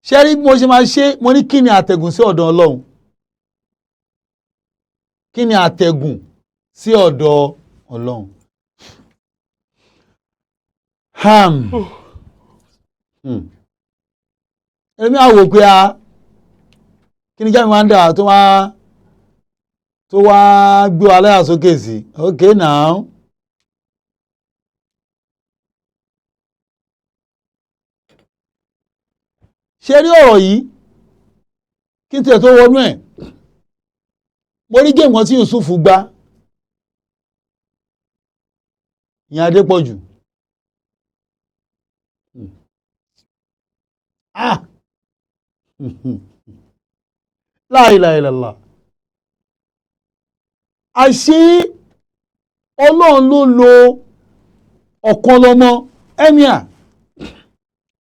ṣé rí bí mo ṣe máa ṣe mo ní kí ni àtẹ̀gùn sí ọ̀dọ̀ Ọlọ́run kí ni àtẹ̀gùn sí ọ̀dọ̀ Ọlọ́run. Èmi á wò pé kí ni jẹ́ mi máa ń dà tó wá gbé wa láyà sókè sí okay now. ṣe rí ọ̀rọ̀ yìí kí n tiẹ̀ tó wọnú ẹ̀ mo rí géèmù tí Yusuf gbá ìyẹn Adépọ̀jù la ilaha illallah àṣé Ọlọ́run ló lo ọ̀kan lọ́mọ emir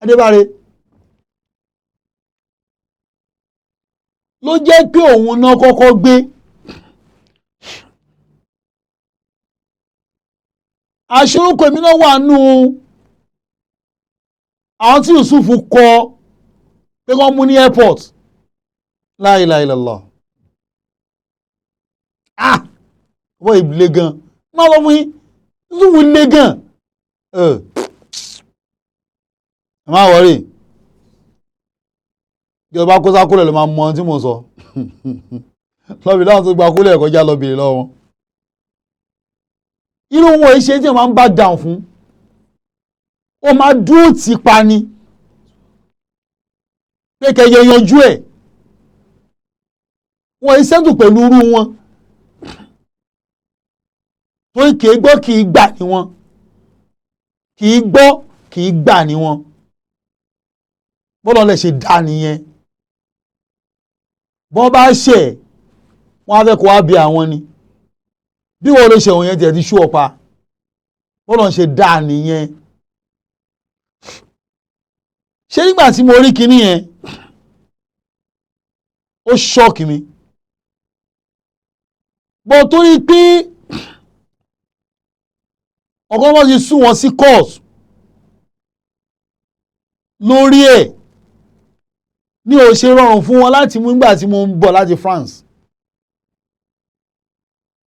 Adébáre ló jẹ́ pé òun náà kọ́kọ́ gbé aṣọ́rúkọ èmi náà wà nù àwọn tí Yusuf kọ pé wọ́n mú ní airport la ilaha illallah wọ́n ìbílẹ̀ gan máa lọ fún yín Yusuf lé gan máa wọ̀rí ìjọba kó sákúlẹ̀ ló máa mọ ohun tí mo sọ lọ́bì láwọn tó gba kúlẹ̀ kọjá lọ́bìnrin lọ́wọ́ wọn irú wọn ìṣe tí wọ́n máa ń bá dáhùn fún ó máa dúró tì pa ni pé kẹyẹ yanjú ẹ̀ wọ́n ìṣẹ́dù pẹ̀lú irú wọn tó kì í gbọ́ kì í gbà ní wọn kì í gbọ́ kì í gbà ní wọn bọ́lá lè ṣe dá nìyẹn bọ́n bá ṣẹ̀ wọ́n á fẹ́ kó wá bí àwọn ni bí wọ́n ló ṣe òun yẹn tiẹ̀ ti ṣú ọ̀pá bọ́lá ṣe dá nìyẹn ṣé nígbà tí mo rí kinní yẹn ó ṣọ́ọ̀kì mi bọ́ torí pé ọ̀gọ́n wọn ti sún wọn sí court lórí ẹ̀ ní ó ṣe rọrùn fún wọn láti mú nígbà tí mo ń bọ̀ láti France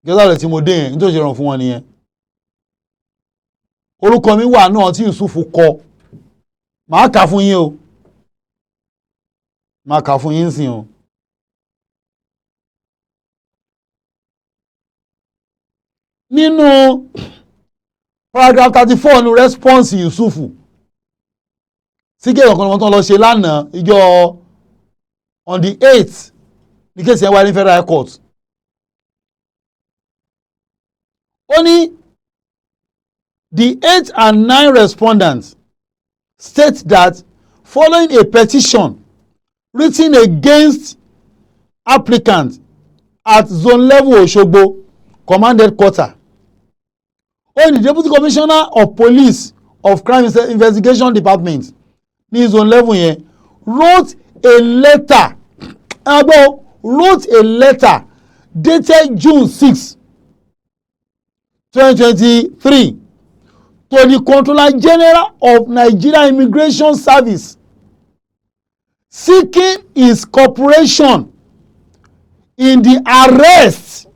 gẹ́gẹ́ tí mo dé yẹn nítorí ṣe rọrùn fún wọn nìyẹn orúkọ mi wà náà tí Yusuf kọ màá kà fún yín o màá kà fún yín sìn o nínú paragraph 34 ní response Yusuf sí kéèyàn kan tó lọ ṣe lánàá ìjọ on the 8th ní kéèsì yẹn wáyé ní Federal Court ó ní the 8 and 9 respondents state that following a petition written against applicant at zone level Osogbo commanded quarter the Deputy Commissioner of Police of Crime Investigation Department ní zone level yẹn wrote a letter dated June 6, 2023 to the Controller General of Nigeria Immigration Service seeking his cooperation in the arrest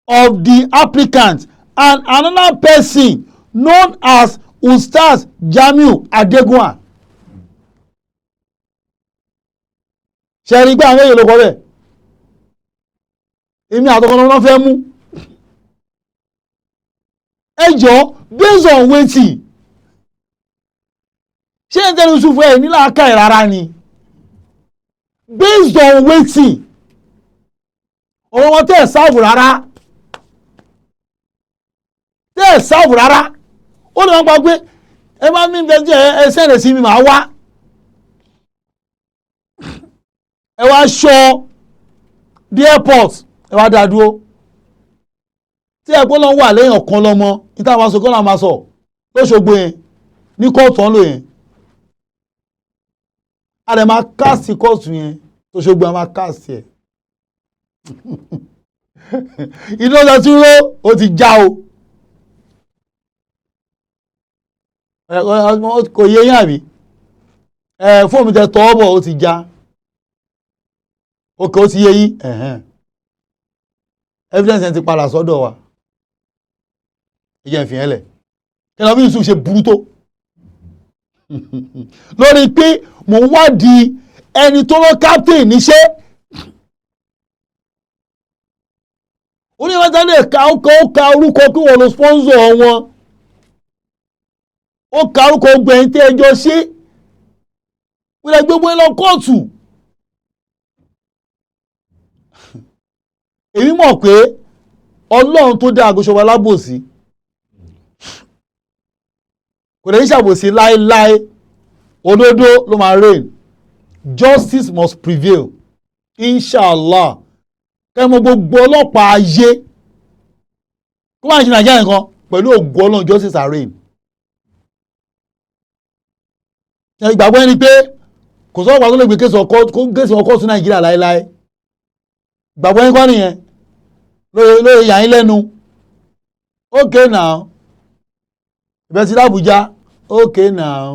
of the applicant and another person known as Ustazjamiu Ategun. ṣe rí gbé àwọn èèyàn ló kọ́ bẹ́ẹ̀ èmi àtọkọ́ lọ́wọ́ fẹ́ mú ẹjọ́ based on wetin ṣé ń tẹ́lẹ̀ Yusuf ẹ̀ nílà ká ẹ̀ rárá ni based on wetin ọ̀rọ̀ wọn tẹ́ ẹ̀ sáàbù rárá ó lè wọ́n gba pé ẹ bá mi bẹ jẹ́ ẹ sẹ́rẹ̀ sí mi màá wá ẹ wá ṣọ́ the airport ẹ wá dá dúró tí ẹ gbọ́ lọ wà lẹ́yìn ọ̀kan lọ́mọ níta máa sọ kọ́nà máa sọ lóṣogbo yẹn ní kóòtù ọ̀nlò yẹn a lè máa káàsì kóòtù yẹn lóṣogbo yẹn máa káàsì ẹ̀ iná ọjà tí ró ó ti já o kò yé yín àbí fóònù tẹ tọ́ bọ̀ ó ti já òkè ó ti yé yín evidence yẹn ti padà sọ́dọ̀ wa ìyẹn ìfìyẹn lẹ̀ kí ni Yusuf ṣe burú tó lórí pé mò ń wádìí ẹni tó rán captain níṣẹ́ oníwájú lè ka ó ka orúkọ kí wọ́n lo sponsor wọn ó ka orúkọ gbẹ̀yìn tí ẹjọ́ ṣe wọ́n lè gbogbo ẹ lọ kóòtù èmi mọ̀ pé Ọlọ́run tó dá agoṣọba lábòsí kò lè ṣàbòsí láéláé òdodo ló máa reign justice must prevail inshallah kẹ́mọ gbogbo ọlọ́pàá ayé kó máa ṣe Nàìjíríà nǹkan pẹ̀lú ògo Ọlọ́run justice are reign ìgbàgbọ́ ẹni pé kò sọ́wọ́ pàtó lè gbé kéèsì ọkọ̀ sí Nàìjíríà láéláé ìgbàgbọ́ ẹni kọ́ nìyẹn lóye yà yín lẹ́nu okay now ìbẹ̀sí l'Àbújá okay now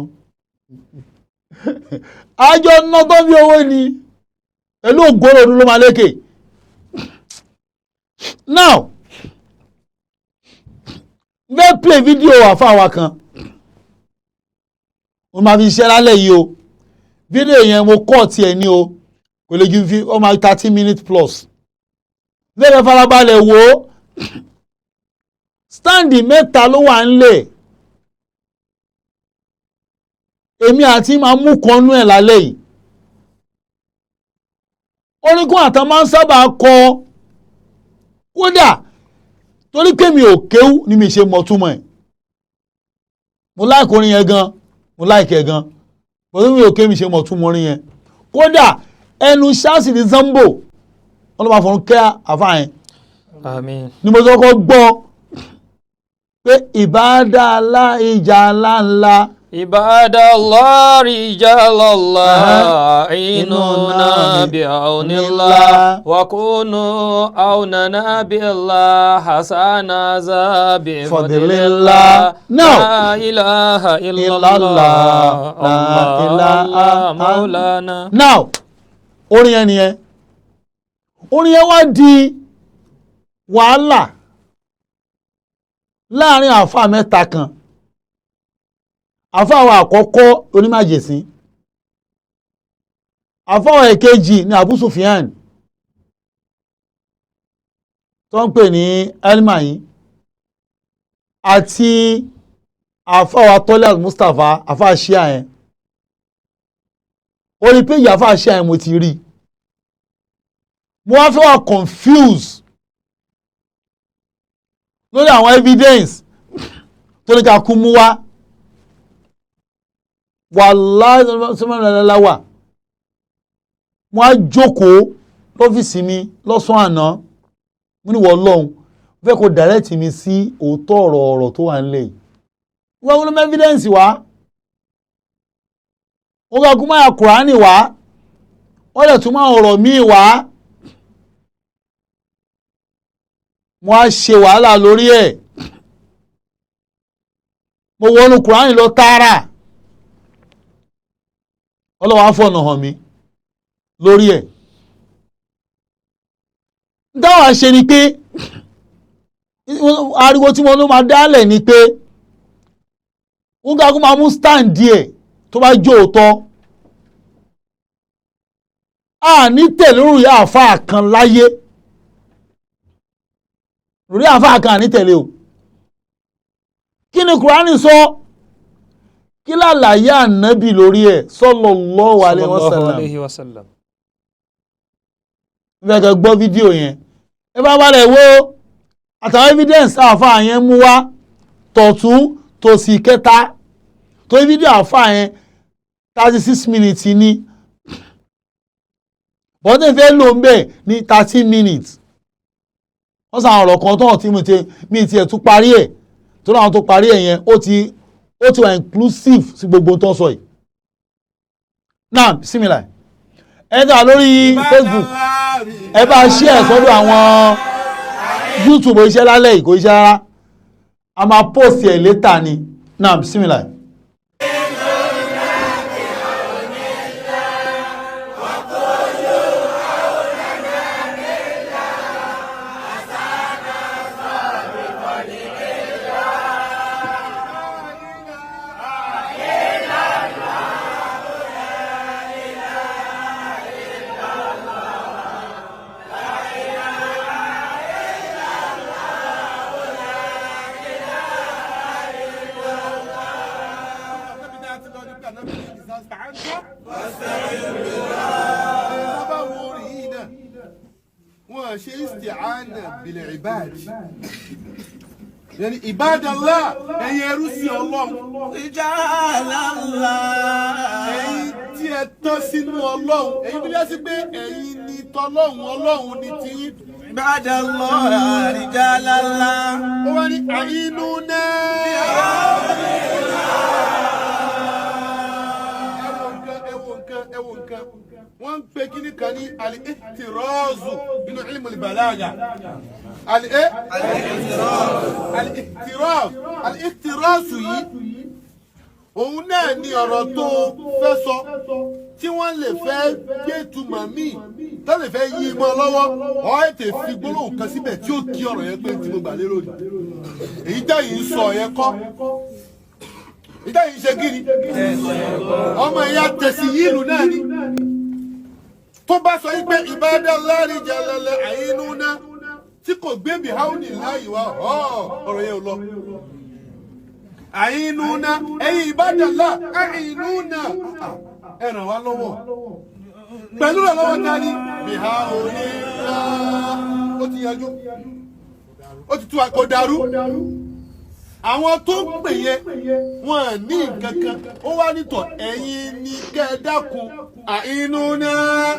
àjọ náà tó bí owó ni pẹ̀lú ògo Ọlọ́run ló máa lékè now fẹ́ play video àfáàwà kan mo máa fi ṣiṣẹ́ lálẹ́ yìí o fídíò yẹn mo kọ́ tiẹ̀ ní o kò lè ju ọmọ 30 minutes plus lẹ́rẹ̀ farabalẹ̀ wò ó stáǹdì mẹ́ta ló wà ńlẹ̀ èmi àti máa mú kanú ẹ̀ lálẹ́ yìí orígun àtàn máa ń sábà kọ kódà torí pé mi ò kéwú ni mi ṣe mọ̀túmọ̀ ẹ̀ mo láìkò orin yẹn gan mo láìkẹ̀ gan bọ́dọ̀ mi ò ké mi ṣe mọ̀túmọ̀ orin yẹn kódà ẹnu ṣáàsì ní zambo wọn ló máa fọ̀rún kẹ́ àfáà yẹn àmín ni mo sọ kọ́ gbọ́ pé ìbádà ìjà ńláńlá Ibadallah rijalallah inuna bi'aunillah wa kunu aunana billah hasana za bi fadlillah la ilaha illallah Allah maulana. Now orin yẹn nìyẹn orin yẹn wá di wàhálà láàrin àfáà mẹ́ta kan àfáà àkọ́kọ́ onímàjèsí àfáà èkejì ní Abu Sufyan tó ń pè ní elmayi àti àfáà Tọ́lá Mustapha àfáà ṣíà yẹn orí péjì àfáà ṣíà yẹn mo ti rí mo wá fẹ́ wà confuse lórí àwọn evidence tó ní ká kú mú wá wàláhì sọ́mọ́lẹ́láwà wọ́n á jókòó lọ́fíìsì mi lọ́sàn àná mú ní wọ́n lọ́hun fẹ́ kó direct mi sí òótọ́ ọ̀rọ̀ tó wà nílẹ̀ yìí wọ́n wọ́n mú evidence wá wọ́n gbà kú máa Kùránì wá wọ́n lè tún máa ọ̀rọ̀ míì wá wọ́n á ṣe wàhálà lórí ẹ̀ mo wọnú Kùránì lọ tààrà Ọlọ́run á fọ̀nà hàn mí lórí ẹ̀ dáwà ṣe ni pé ariwo tí wọ́n ló máa dálẹ̀ ni pé wọ́n gbà kó máa mú stand díẹ̀ tó bá jó òótọ́ a ní tẹ̀lé lórí àáfàá kan láyé lórí àáfàá kan ní tẹ̀lé o kí ni Kùránì sọ kí lálàyé ànábì lórí ẹ̀ sallallahu alaihi wasallam fẹ́kẹ̀ gbọ́ fídíò yẹn ẹ bá balẹ̀ wo àtàwọn evidence àáfàá yẹn mú wá tọ̀tún tòsì kẹta tó fídíò àáfàá yẹn 36 minutes ní bọ́dẹ̀ fẹ́ lò ń bẹ̀ ní 30 minutes wọ́n sàn ọ̀rọ̀ kan tó tí mi ti ẹ̀ tún parí ẹ̀ tó láwọn tó parí ẹ̀ yẹn ó ti wà inclusive sí gbogbo tó ń sọ yìí náà símìlà ẹ dà lórí Facebook ẹ bá share sọ́dọ̀ àwọn YouTube iṣẹ́ lálẹ́ yìí kò iṣẹ́ rárá a máa post ẹ̀ later ni náà símìlà. wọ́n ṣe isti'ana bil ibad yani ibadallah ẹ̀yin ẹrú sí Ọlọ́run rijalallah ẹ̀yin tí ẹ tọ́ sínú Ọlọ́run ẹ̀yin bí wá sí pé ẹ̀yin ni tọ́lọ́run Ọlọ́run ni tí ibadallah rijalallah ó wá ní àyínú náà ẹwọ nǹkan wọ́n ń pe kíní kan ní al-ihtirazu nínú ilmu al-balaga al-ihtirazu yìí òun náà ni ọ̀rọ̀ tó fẹ́ sọ tí wọ́n lè fẹ́ gbé túmọ̀ míì tó lè fẹ́ yí mọ́ lọ́wọ́ ọ̀ ètè fi gbólóhùn kan síbẹ̀ tí ó kí ọ̀rọ̀ yẹn pé tí mo gbà lérò ni èyí tẹ́ yìí ń sọ yẹn kọ́ ìdá yìí ṣe gírí ọmọ ìyá tẹ̀sí yìí ìlú náà ni tó bá sọ yí pé ibadallahi rijalallah àyínú náà tí kò gbé bí haúnì láàyè wá ọ̀rọ̀ yẹn ò lọ àyínú náà ẹ̀yin ibadallahi àyínú náà ẹ ràn wá lọ́wọ́ pẹ̀lú rẹ̀ lọ́wọ́ dání bí haúnì náà ó ti yanjú ó ti tú àkọ́dàrú àwọn tó ń pè yẹ wọn ní nǹkan kan ó wá nítọ̀ ẹ̀yin ní kẹ́ ẹ dákun àìnú náà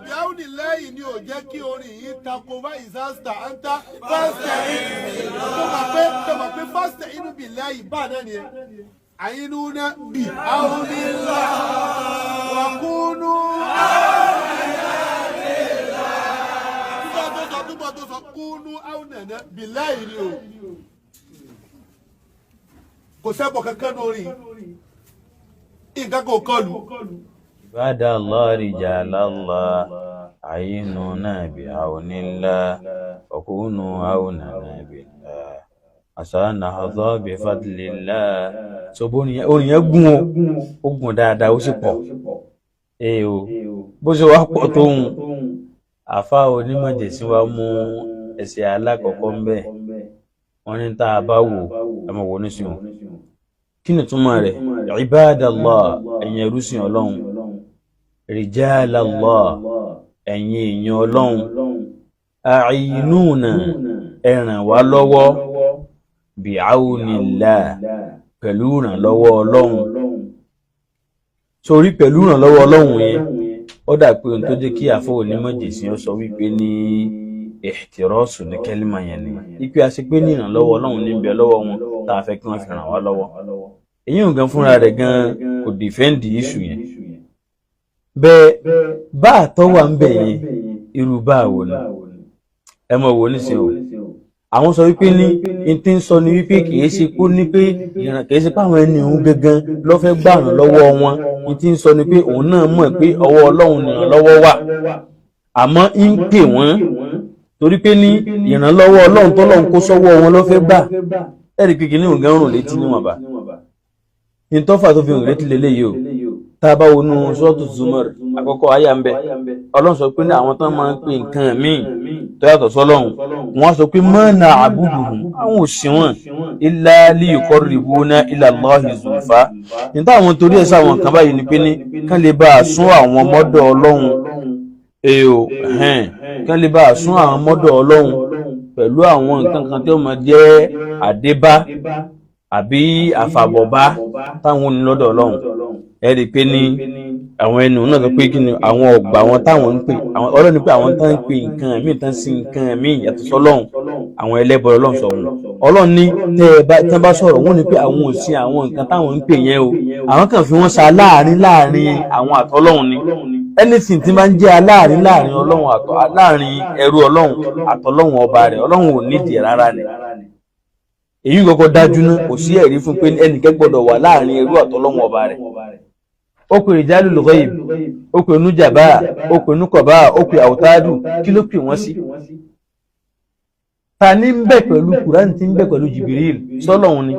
bíáwùnì lẹ́yìn ni ò jẹ́ kí orin yìí tako bá ìsáàsítà áńtá fásitẹ̀ inú tó mọ̀ pé fásitẹ̀ inú bì lẹ́yìn bá náà ni ẹ àìnú náà bíáwùnì lẹ́yìn wàkúnú tó sọ kúnú áwùnàná bíláì ni o kò sẹ́bọ̀ kankan lórí nǹkan kò kọlù. ibadallahi rijalallah àyínúnà bi'awnillah wa kunu áwùnàná billah àṣàna hadha bi fadlillah. so orin yẹn gùn ó gùn dáadáa ó sì pọ̀ o bó ṣe wá pọ̀ tóun àfa onímọ̀jẹ̀sí wa mú ẹsẹ̀ alákọ̀ọ́kọ́ ń bẹ̀ wọ́n ní tá a bá wò ẹmọ wò nísìn o kí ni túmọ̀ rẹ̀ ibadallah ẹ̀yin ẹrúsìn Ọlọ́run rijalallah ẹ̀yin èèyàn Ọlọ́run a'inuna ẹ ràn wá lọ́wọ́ bi'awnillah pẹ̀lú ìrànlọ́wọ́ Ọlọ́run sórí pẹ̀lú ìrànlọ́wọ́ Ọlọ́run yẹn ó dà pé ohun tó jẹ́ kí àfọ onímọ̀jẹ̀sí ó sọ wípé ní ihtirasu ní kẹ́límà yẹn ni ipe a ṣe pé ní ìrànlọ́wọ́ Ọlọ́run níbẹ̀ lọ́wọ́ wọn tá a fẹ́ kí wọ́n fi ràn wá lọ́wọ́ èyí ò gan fúnra rẹ̀ gan kò dìfẹ́ǹdì iṣu yẹn bẹ́ẹ̀ bá àtọ́ wà ń bẹ̀ yẹn irú bá àwò ni ẹ mọ̀ wò nísìn o àwọn sọ wípé ní n tí ń sọ ni wípé kìí ṣe kó ní pé kìí ṣe pé àwọn ẹni òun gangan ló fẹ́ gbà ràn lọ́wọ́ wọn n tí ń sọ ni pé òun náà mọ̀ pé ọwọ́ Ọlọ́run nìrànlọ́wọ́ wà àmọ́ ń pè wọ́n torí pé ní ìrànlọ́wọ́ Ọlọ́run tọ́lọ́run kó sọ́wọ́ wọn ló fẹ́ gbà ẹ̀rí pé kìíní òun rùn létí níwọ̀nba ní tọ́fà tó fi hàn létí lélẹ́yìí o tá a bá wọnú sọ́ọ̀tù Zumar àkọ́kọ́ àyà ń bẹ Ọlọ́run sọ pé ní àwọn tán máa ń pè nǹkan míì tó yàtọ̀ sọ́lọ́run wọ́n sọ pé ma na'buduhum àwọn òsì wọn illa liyuqarribuna ila Allahi zulfa níta àwọn torí ẹ̀ sáwọn kan báyìí ni pé ní kán lè bá a sún àwọn mọ́dọ̀ Ọlọ́run kán lè bá a sún àwọn mọ́dọ̀ Ọlọ́run pẹ̀lú àwọn nǹkan kan tí ó máa jẹ́ àdébá àbí àfàbọ̀bá táwọn onílọ́dọ̀ Ọlọ́run ẹ rí i pé ní àwọn ẹnu náà sọ pé kí ni àwọn ọgbà wọn táwọn ń pè àwọn Ọlọ́run ní pé àwọn tán ń pè nǹkan míì tán sí nǹkan míì yàtọ̀ sọ́lọ́run àwọn ẹlẹ́bọ Ọlọ́run sọ wọn Ọlọ́run ní tẹ́ bá sọ̀rọ̀ wọn ni pé àwọn ò sí àwọn nǹkan táwọn ń pè yẹn o àwọn kan fi wọ́n sa láàrin àwọn àtọ́lọ́run ni anything tí máa ń jẹ́ aláàrin láàrin Ọlọ́run láàrin ẹrú Ọlọ́run àtọ́lọ́run ọba rẹ̀ Ọlọ́run ò nídìí rárá ni èyí kọ́kọ́ dájú náà kò sí ẹ̀rí fún pé ẹnìkẹ́ gbọ́dọ̀ wà láàrin ẹrú àtọ́lọ́run ọba rẹ̀ ó pè rijalul ghaib ó pè nújàbá ó pè núkọ̀bá ó pè àwòtáàdù kí ló pè wọ́n sí ta ní ń bẹ pẹ̀lú Kùránì tí ń bẹ pẹ̀lú Jibril sọ́lọ́run ni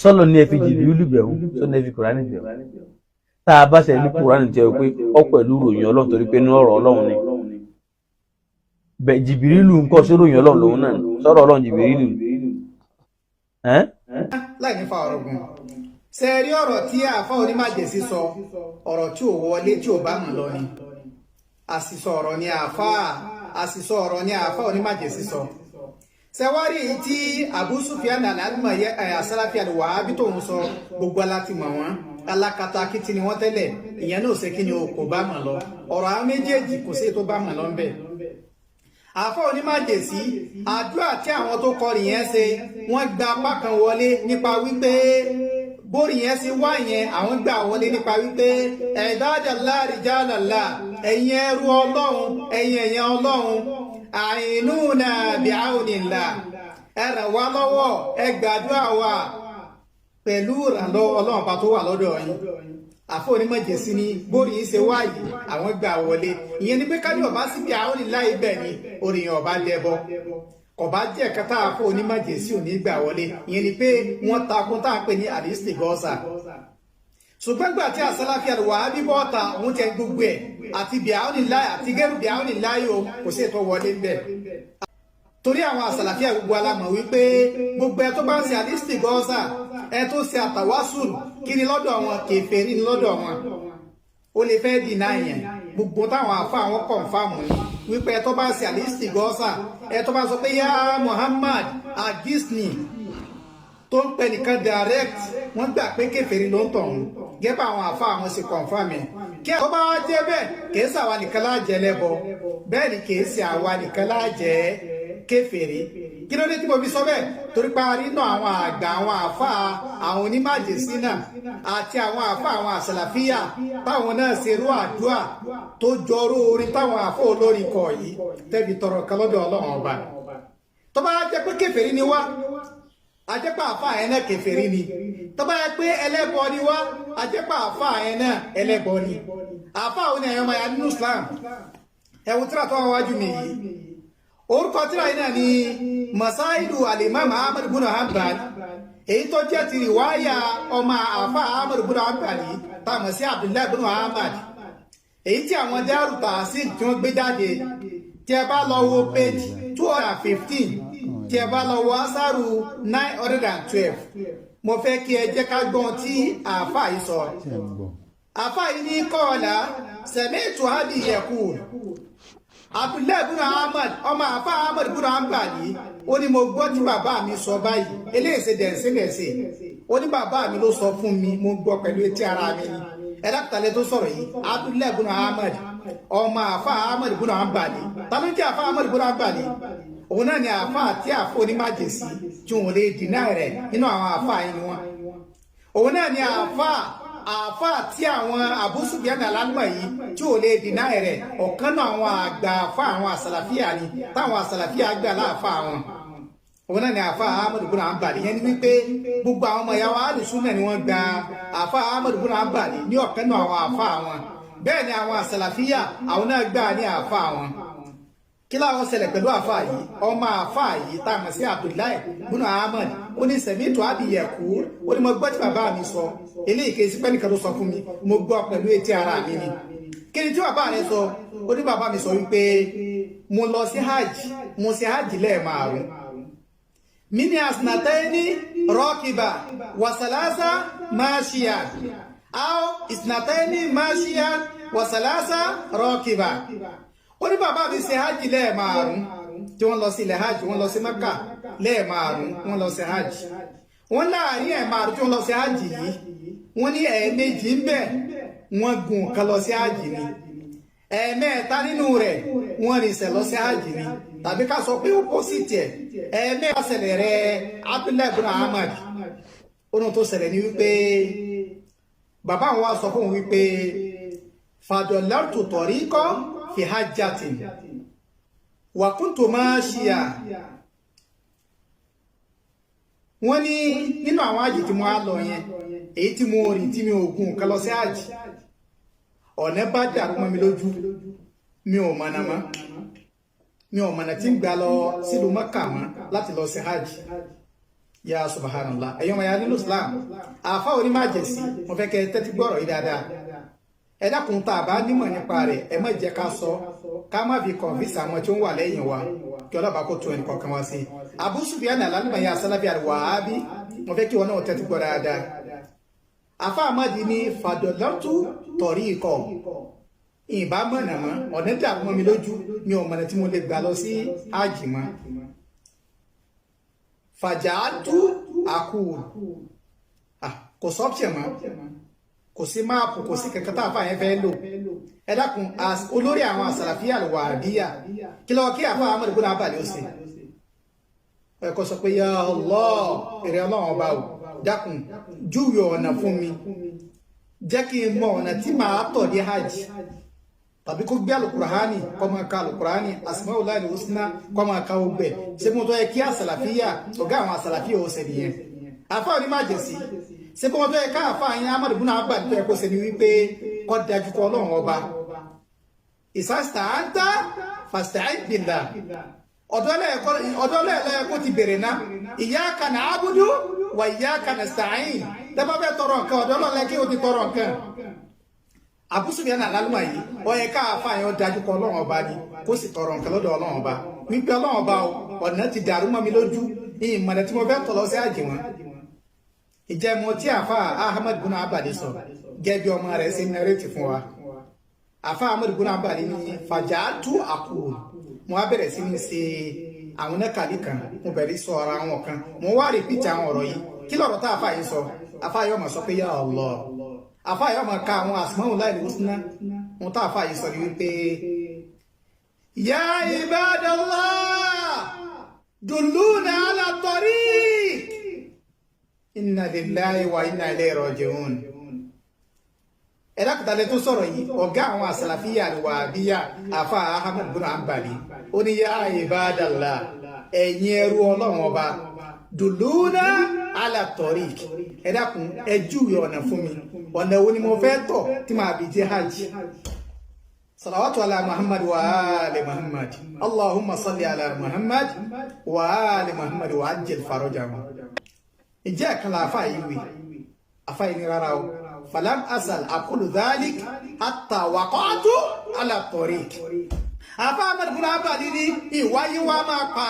sọ́lọ́ ní ẹ fi Jibril bẹ̀rù sọ́lọ́ ní ẹ fi Kùránì bẹ̀rù tá a bá ṣe ní Kùránì tẹ́ ọ pé ọ pẹ̀lú ròyìn Ọlọ́run torí pé ní ọ̀rọ̀ Ọlọ́run ni bẹ̀ Jibril ń kọ́ sí ròyìn Ọlọ́run lòun náà sọ̀rọ̀ Ọlọ́run Jibril láì ní fa ọ̀rọ̀ gùn ṣe rí ọ̀rọ̀ tí àfa onímájèsí sọ ọ̀rọ̀ tí ò wọlé tí ò bá mú lọ ni àṣìṣọ ọ̀rọ̀ ni àfa onímájèsí sọ sẹwárí èyí tí Abu Sufyan al-Almayi as-Salafi al-Wahabi tó ń sọ gbogbo aláti mọ̀ wọ́n alákatakítí ni wọ́n tẹ́lẹ̀ ìyẹn náà ṣe kí ni o kò bá mọ̀ lọ ọ̀rọ̀ àwọn méjèèjì kò sí tó bá mọ̀ lọ ń bẹ̀. àfọ onímájèsí àdúrà tí àwọn tó kọrin yẹn ṣe wọ́n gba apá kan wọlé nípa wípé bórí yẹn ṣe wá yẹn àwọn gbà wọlé nípa wípé ibadallah rijalallah ẹ̀yin ẹrú ọlọ́run ẹ̀yin ẹ̀yàn ọlọ́run àìnúnà bi'awnillah ẹ ràn wá lọ́wọ́ ẹ gbàdúrà wa pẹ̀lú ìrànlọ́wọ́ ọlọ́run bá tó wà lọ́dọ̀ yín àfọ onímájèsí ni bórí yìí ṣe wá yìí àwọn gbà wọlé ìyẹn ni pé ká ní ọba sí bi'awnillah ibẹ̀ ni oríyìn ọba lẹ́bọ ọba jẹ́ kẹta àfọ onímájèsí ò ní gbà wọlé ìyẹn ni pé wọ́n takun tá à ń pè ní al-istighatha ṣùgbọ́n gbà tí as-Salafi al-Wahabi bọ́ta òun tẹ gbogbo ẹ̀ àti bi'awnillah àti gẹ́rù bi'awnillah yóò kò sí ètò wọlé ń bẹ̀ torí àwọn as-Salafi gbogbo alamọ̀ wípé gbogbo ẹ tó bá ń ṣe al-istighatha ẹ tó ṣe àtàwásùl kí ni lọ́dọ̀ wọn kèfèrí ni lọ́dọ̀ wọn ó lè fẹ́ dìnnà yẹn gbogbo táwọn àfa àwọn kọ̀ǹfàmù ni wípé ẹ tó bá ṣe al-istighatha ẹ tó bá sọ pé yá Muhammad agisni tó ń pẹ nìkan direct wọ́n gbà pé kèfèrí ló ń tọ̀hún gẹ́gbà àwọn àfa àwọn ṣe kọ̀ǹfàmù kí ẹ tó bá jẹ́ bẹ́ẹ̀ kìí ṣe àwa nìkan láàjẹ́ lẹ́bọ bẹ́ẹ̀ ni kìí ṣe àwa nìkan láàjẹ́ kèfèrí kí ló dé tí mo fi sọ bẹ́ẹ̀ torí pa nínú àwọn àgbà àwọn àfa àwọn onímájèsí náà àti àwọn àfa àwọn àsàlàfíà táwọn náà ṣe rú àdúrà tó jọrú orin táwọn àfa olórin kọ yìí tẹ́bi tọrọ kan lọ́dọ̀ ọlọ́run ọba tó bá jẹ́ pé kèfèrí ni wá ajẹ́pà àfa yẹn náà kèfèrí ni tó bá jẹ́ pé ẹlẹ́bọ ni wá ajẹ́pà àfa yẹn náà ẹlẹ́bọ ni àfa àwọn ènìyàn máa yà nínú Islam ẹ̀wù tíra tó wá wájú mi yìí orúkọ tíra yìí náà ni Masailu al-Imam Ahmad ibn Hanbal èyí tó jẹ́ ti rìwáyà ọmọ àfa Ahmad ibn Hanbal táwọn sí Abdullahi ibn Ahmad èyí tí àwọn Daaru Tahsil tí wọ́n gbé jáde tí ẹ bá lọ wo page 215 tí ẹ bá lọ wo asaru 912 mo fẹ́ kí ẹ jẹ́ ká gbọ́n tí àfa yìí sọ àfa yìí ní qala sami'tu abi yaqul Abdullahi ibn Ahmad ọmọ àfa Ahmad ibn Hanbal ó ní mo gbọ́ tí bàbá mi sọ báyìí eléyìí dẹ̀nsẹ̀lẹ̀sẹ̀ ó ní bàbá mi ló sọ fún mi mo gbọ́ pẹ̀lú etí ara mi ni ẹ̀dàkùtàlẹ̀ tó sọ̀rọ̀ yìí Abdullahi ibn Ahmad ọmọ àfa Ahmad ibn Hanbal ta ló jẹ́ àfa Ahmad ibn Hanbal òun náà ni àfa àti àfọ onímájèsí tí wọn lè dínà rẹ̀ nínú àwọn àfa yìí ni wọn òun náà ni àfa tí àwọn Abu Sufyan al-Almayi tí ò lè dínà rẹ̀ ọ̀kan náà àwọn àgbà àfa àwọn àsàlàfíà ni táwọn àsàlàfíà gbà láàfa wọn òun náà ni àfa Ahmad ibn Hanbal yẹn ni wípé gbogbo àwọn ọmọ ìyàwó alùsùnà ni wọ́n gba àfa Ahmad ibn Hanbal ní ọ̀kan náà àwọn àfa wọn bẹ́ẹ̀ ni àwọn àsàlàfíà àwọn náà gbà ní àfa wọn kí láwọn ṣẹlẹ̀ pẹ̀lú àfa yìí ọmọ àfa yìí tá a mọ̀ sí Abdullahi ibn Ahmad ó ní sami'tu abi yaqul ó ní mo gbọ́ tí bàbá mi sọ eléyìí kì í sí pẹ́ẹ́nìkan tó sọ fún mi mo gbọ́ pẹ̀lú etí ara mi ni kí ni tí bàbá rẹ sọ ó ní bàbá mi sọ wípé mo lọ sí hajj mo ṣe hajj lẹ́ẹ̀márùn mini asnataini rakiba wa salasa mashiya aw isnataini mashiya wa salasa rakiba ó ní bàbá mi ṣe hajj lẹ́ẹ̀márùn tí wọ́n lọ sí ilẹ̀ hajj wọ́n lọ sí Mẹ́kà lẹ́ẹ̀márùn wọ́n lọ sí hajj wọ́n láàrin ẹ̀ẹ̀márùn tí wọ́n lọ sí hajj yìí wọ́n ní ẹ̀ẹ̀mejì ń bẹ wọ́n gùn kan lọ sí hajj ni ẹ̀ẹ̀mẹ́ta nínú rẹ̀ wọ́n rìnsẹ̀ lọ sí hajj ni tàbí ká sọ pé ó kó sí tiẹ̀ ẹ̀ẹ̀mẹ́ta ṣẹlẹ̀ rẹ̀ Abdullahi ibn Ahmad ohun tó ṣẹlẹ̀ ni wípé bàbá wọn wá sọ fún wípé fadọ̀lártù tọ̀ríkọ́ fi hajjatin wa kuntu mashiya wọ́n ní nínú àwọn hajj tí mo á lọ yẹn èyí tí mo rìn tí mi ò gùn kan lọ sí hajj ọ̀nà bá dàrú mọ́ mi lójú mi ò mọ̀nà mọ́ mi ò mọ̀nà tí ń gbà lọ sílùú Mẹ́kà mọ́ láti lọ sí hajj ya subhanallah ẹ̀yọ́ ya nínú Islam àfa onímájèsí mo fẹ́ kẹ́ tẹ́tí gbọ́rọ̀ yìí dáadáa ẹ dákun tá a bá nímọ̀ nípa rẹ̀ ẹ má jẹ́ ká sọ ká má fi kọ̀ǹfìsì àwọn tí ó ń wà lẹ́yìn wa kí ọlọ́ba kó tó ẹnì kọ̀ọ̀kan wá sí Abu Sufyan al-Almayi as-Salafi al-Wahabi mo fẹ́ kí wọn náà tẹ́tí gbọ́ dáadáa àfa àmàdí ní fàdọ̀lọ́tù tọ̀rí ikọ̀ ìbá mọ̀nà mọ́ ọ̀nà dàrú mọ́ mi lójú mi ò mọ̀nà tí mo lè gbà lọ sí hajj mọ́ fàjàátú àkùrù kò sọ́pṣẹ̀ mọ́ kò sí máàpù kò sí kẹ̀kẹ́ tààfà yẹn fẹ́ lò ẹ dákun olórí àwọn àsàlàfíà àlùwàdíyà kí lọ kí àfà Ahmad ibn Hanbali ó sì ẹ̀kọ́ sọ pé ya Allah èrè ọlọ́run ọba ò dákun júwe ọ̀nà fún mi jẹ́ kí n mọ ọ̀nà tí màá tọ̀ dé hajj tàbí kó gbé alukurahani kó máa ka alukurahani asmaul husna kó máa ka ogbẹ ṣé mo tọ́ yẹ kí àsàlàfíà ọ̀gá àwọn àsàlàfíà ó ṣe nìyẹn àfà òní má jẹ̀ sí ṣé kó mo tọ́ yẹ ká àfà yẹn Ahmad ibn Hanbali tó yẹ kó ṣe ni wípé kó dájú kọ ọlọ́run ọba ìsàstàáńtà fasta'in billah ọ̀dọ́lẹ́ẹ̀kọ́ ti bèrè náà iyyaka na'budu wa iyyaka nasta'in tẹ́bá bẹ́ tọrọ nǹkan ọ̀dọ́lọ́lẹ́kí ó ti tọrọ nǹkan Abu Sufyan àlálùmọ̀ yìí ó yẹ ká àfààyàn dájú kọ ọlọ́run ọba ni kó sì tọrọ nǹkan lọ́dọ̀ ọlọ́run ọba wípé ọlọ́run ọba ọ̀nà ti dàrú mọ́ mi lójú ìmọ̀lẹ̀ tí mo fẹ́ tọ̀ lọ sí àjì wọn ìjẹ́mọ̀ tí àfà Ahmad ibn Hanbali sọ gẹ́gẹ́ ọmọ rẹ̀ sí nẹ́rẹ́tì fún wa àfà Ahmad ibn Hanbali ní fàjàátú àkùrù mo wá bẹ̀rẹ̀ sí ní ṣe àwọn nẹ́kàlí kan mo bẹ̀rẹ̀ sọ ara wọn kan mo wá rìpítì àwọn ọ̀rọ̀ yìí kí lọ̀rọ̀ tá àfà yìí sọ àfà yóò máa sọ pé ya Allah àfà yóò máa ka àwọn asmaul husna mo tá àfà yìí sọ ní wípé ya ibadallah dulluna ala tariq inna lillahi wa inna ilayhi raji'un ẹ̀dàkùtàlẹ̀ tó sọ̀rọ̀ yìí ọ̀gá àwọn àsàlàfíà àlùwàdíyà àfà Ahmad ibn Hanbali ó ní ya ibadallah ẹ̀yin ẹrú ọlọ́run ọba dulluna ala tariq ẹ̀dàkùn ẹjúwe ọ̀nà fún mi ọ̀nà wo ni mo fẹ́ tọ̀ tí màá bí jẹ́ hajj salawatu ala Muhammad wa ali Muhammad Allahumma salli ala Muhammad wa ali Muhammad wa ajjil farajahum ìjẹ́ ẹ̀kan àfà yìí wí àfà yìí ní rárá o falam asal aqulu dhalik hatta waqa'tu ala tariq àfà Ahmad ibn Hanbali ní ìwáyé wa máa pa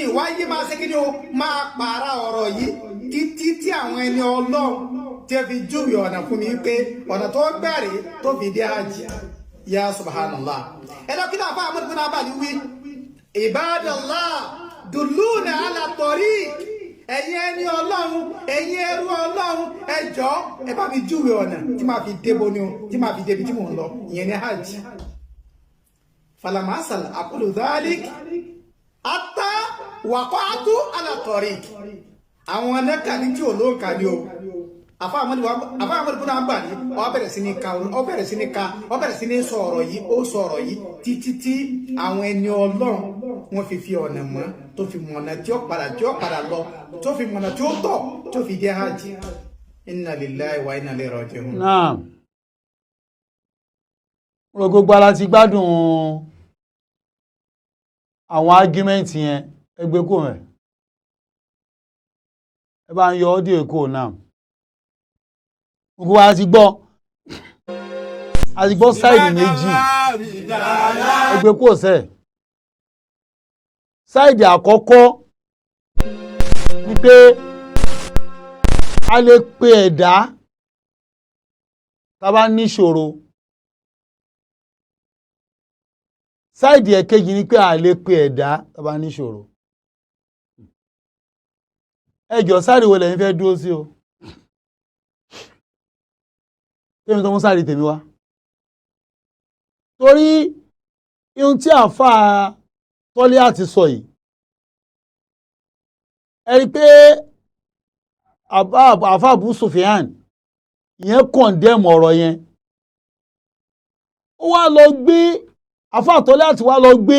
ìwáyé máa ṣe kí ni o máa pààrà ọ̀rọ̀ yìí títí tí àwọn ẹni ọlọ́run tí ó fi júwe ọ̀nà fún mi pé ọ̀nà tó gbẹ̀rẹ̀ tó fi dé hajj ya subhanallah ẹ̀dọ́ kí ni àfà Ahmad ibn Hanbali wí ibadallah dulluna ala tariq ẹ̀yin ẹni ọlọ́run ẹ̀yin ẹrú ọlọ́run ẹ jọ̀ọ́ ẹ bá mi júwe ọ̀nà tí máa fi débo ni o tí máa fi débi tí mò ń lọ ìyẹn ní hajj falamasal aqulu dhalik hatta waqa'tu ala tariq àwọn anẹ́ka ní tí ò lóǹkà ni o àfà Ahmad ibn Hanbali ó bẹ̀rẹ̀ sí ní sọ ọ̀rọ̀ yìí ó sọ ọ̀rọ̀ yìí títí tí àwọn ẹni ọlọ́run wọ́n fi ọ̀nà mọ́ tó fi mọ̀nà tí ó padà lọ tó fi mọ̀nà tí ó tọ̀ tó fi dé hajj inna lillahi wa inna ilayhi raji'un. náà rò gbogbo ala ti gbádùn àwọn argument yẹn ẹgbẹ́ kò rẹ̀ ẹ bá ń yọ ọ́dí èkó náà gbogbo wa ti gbọ́ sáìdì méjì ẹgbẹ́ kò sẹ́ẹ̀ sáìdì àkọ́kọ́ ni pé a lè pe ẹ̀dá tá bá níṣòro sáìdì ẹ̀kejì ni pé a lè pe ẹ̀dá tá bá níṣòro ẹjọ́ sáìdì wo lẹ́yìn fẹ́ dúró sí o tèmi tó mú sáìdì tèmi wá torí ihun tí àáfàá tọ́lé àti sọ yìí ẹ̀rí pé àfà Abu Sufyan ìyẹn kọ̀ndẹ́mù ọ̀rọ̀ yẹn ó wá lọ gbé àfà tọ́lé àti wá lọ gbé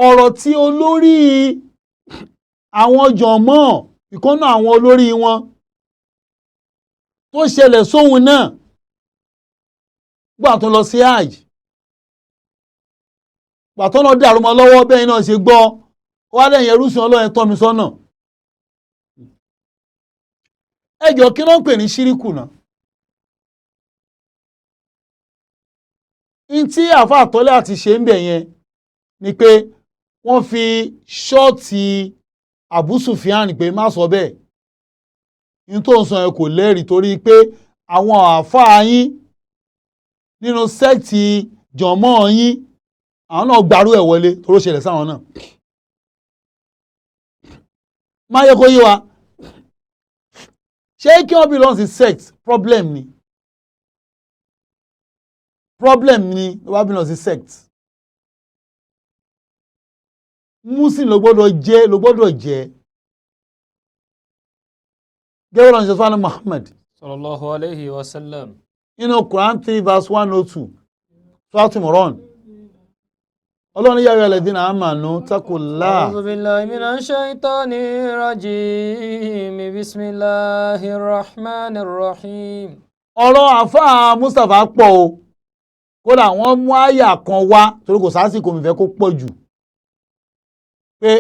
ọ̀rọ̀ tí olórí àwọn jọ̀mọ́ ìkọ́nà àwọn olórí wọn tó ṣẹlẹ̀ sóhun náà gbà tó lọ sí hajj pàtó náà dàrú mọ́ lọ́wọ́ bẹ́ẹ̀ náà ṣe gbọ́ wá lẹ́yìn ẹrúsìn Ọlọ́run tọ́ mi sọ́nà ẹjọ́ kí ló ń pè ní ṣíríkù náà in tí àfa àtọ́lẹ̀ àti ṣe ń bẹ̀ yẹn ni pé wọ́n fi ṣọ́ọ̀tì Abu Sufyan pé má sọ bẹ́ẹ̀ ní tó ń sọ ẹ kò lẹ́rìí torí pé àwọn àáfàá yín nínú sẹ́ẹ̀tì jọ̀mọ́ yín àwọn náà gbarú ẹ̀ wọlé tó ló ṣẹlẹ̀ sáwọn náà. Má yẹ kó yé wa ṣé kí wọ́n belong sí sect problem ni ló bá belong sí sect. Muslim ló gbọ́dọ̀ jẹ́ gẹ́gẹ́ lọ́nà ṣe Muhammad sallallahu alayhi wa sallam nínú Quran 3 verse 102 Surat Imran Ọlọ́run yá ayyuhal ladhina amanu taqullah. A'udhu billahi minash shaitanir rajim bismillahir rahmanir rahim. Ọ̀rọ̀ àfáà Mustapha pọ̀ o kódà wọ́n mú àyà kan wá torí kò sásìkò mi fẹ́ kó pọ̀ jù pé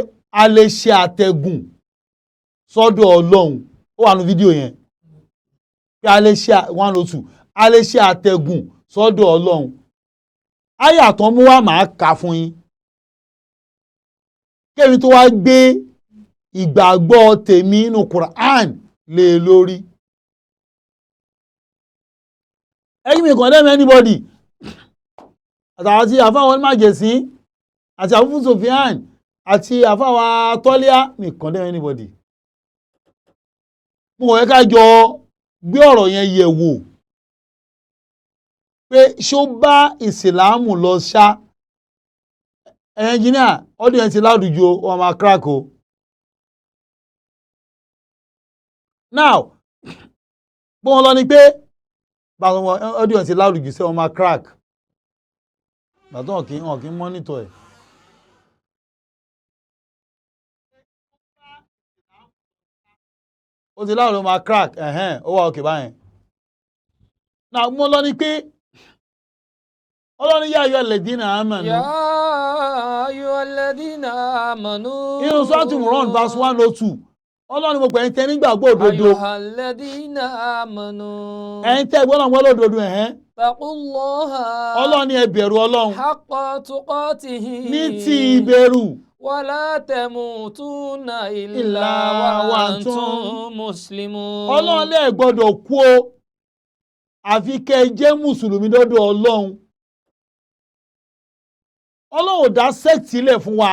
a lè ṣe àtẹ̀gùn sọ́dọ̀ Ọlọ́run ó wà ní fídíò yẹn pé a lè ṣe 102 a lè ṣe àtẹ̀gùn sọ́dọ̀ Ọlọ́run àyà tán mú wá màá kà fún yín kémi tó wá gbé ìgbàgbọ́ tèmi nínú Quran lé lórí. Ẹ̀yin mi condemn anybody àtàwọn tí àfáwọn májèsín àti àfúfú Sofian àti àfáwọn tọ́líà mi condemn anybody. Mo wọ̀ ká jọ gbé ọ̀rọ̀ yẹn yẹ̀ wò pé ṣó bá ìsìláàmù lọ ṣá. Ẹnjìníà ọdún yẹn ti ládùjọ wọn máa crack o. Now bó wọn lọ ni pé báwọn ọdún yẹn ti ládùjọ sí wọn máa crack bàtọ́ wọn kì í mọ́nítọ̀ ẹ̀. Ó ti láwọn ló máa crack ó wà òkè báyẹn. Now mo lọ ni pé Ọlọ́run yá ayyuhal ladhina amanu. Ya ayyuhal ladhina amanu. Inú Suratu Imran verse 102. Ọlọ́run mo pè ń tẹ nígbàgbọ́ òdodo. Ayyuhal ladhina amanu. Ẹ̀yin tẹ́ gbọ́dọ̀ gbọ́ lódodo Taqullaha. Ọlọ́run ní ẹ bẹ̀rù Ọlọ́run. Haqqa tuqatihi. Ní ti ìbẹ̀rù. Wala tamutunna illa wa antum muslimun. Ọlọ́run lè gbọ́dọ̀ kú o àfi kẹ́ ẹ jẹ́ mùsùlùmí dọ́dọ̀ Ọlọ́run. Ọlọ́run ò dá sẹ́ẹ̀tì ilẹ̀ fún wa.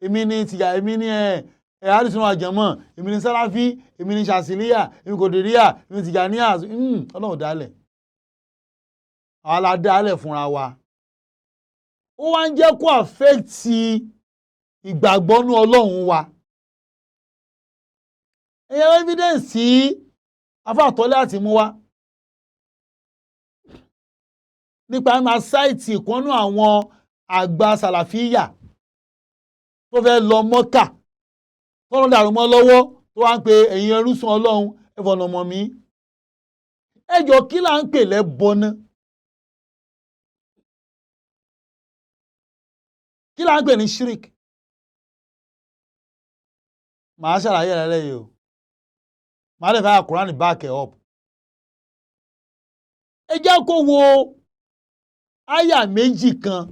Èmi ni tìjà, èmi ni àdìsúnú àjẹmọ́, èmi ni sáráfí, èmi ni ṣàṣìlíyà, èmi kò dèríyà, èmi tìjàníyà. Ọlọ́run dálẹ̀. Àwa la dálẹ̀ fúnra wa. Ó wá ń jẹ́ kó àfẹ́ẹ̀tì ìgbàgbọ́nú Ọlọ́run wa. Ẹ̀yẹ evidence tí afáàtọ́lé àti mú wá nípa máa sáìtì ìkọ́nú àwọn àgbà sàlàfíyà tó fẹ́ lọ Mọ́kà tọ́lọ́ dàrú mọ́ lọ́wọ́ tó wá ń pe ẹ̀yin ẹrúsùn Ọlọ́run ẹ̀fọ̀nà mọ̀ mí. Ẹjọ́ kí là ń pè lẹ́bọ náà? Kí là ń pè ní shirik? Màá ṣàlàyé rẹ̀ lẹ́yìn o. Màá lè fẹ́ Quranic back it up. Ẹ jẹ́ kó wo àyà méjì kan.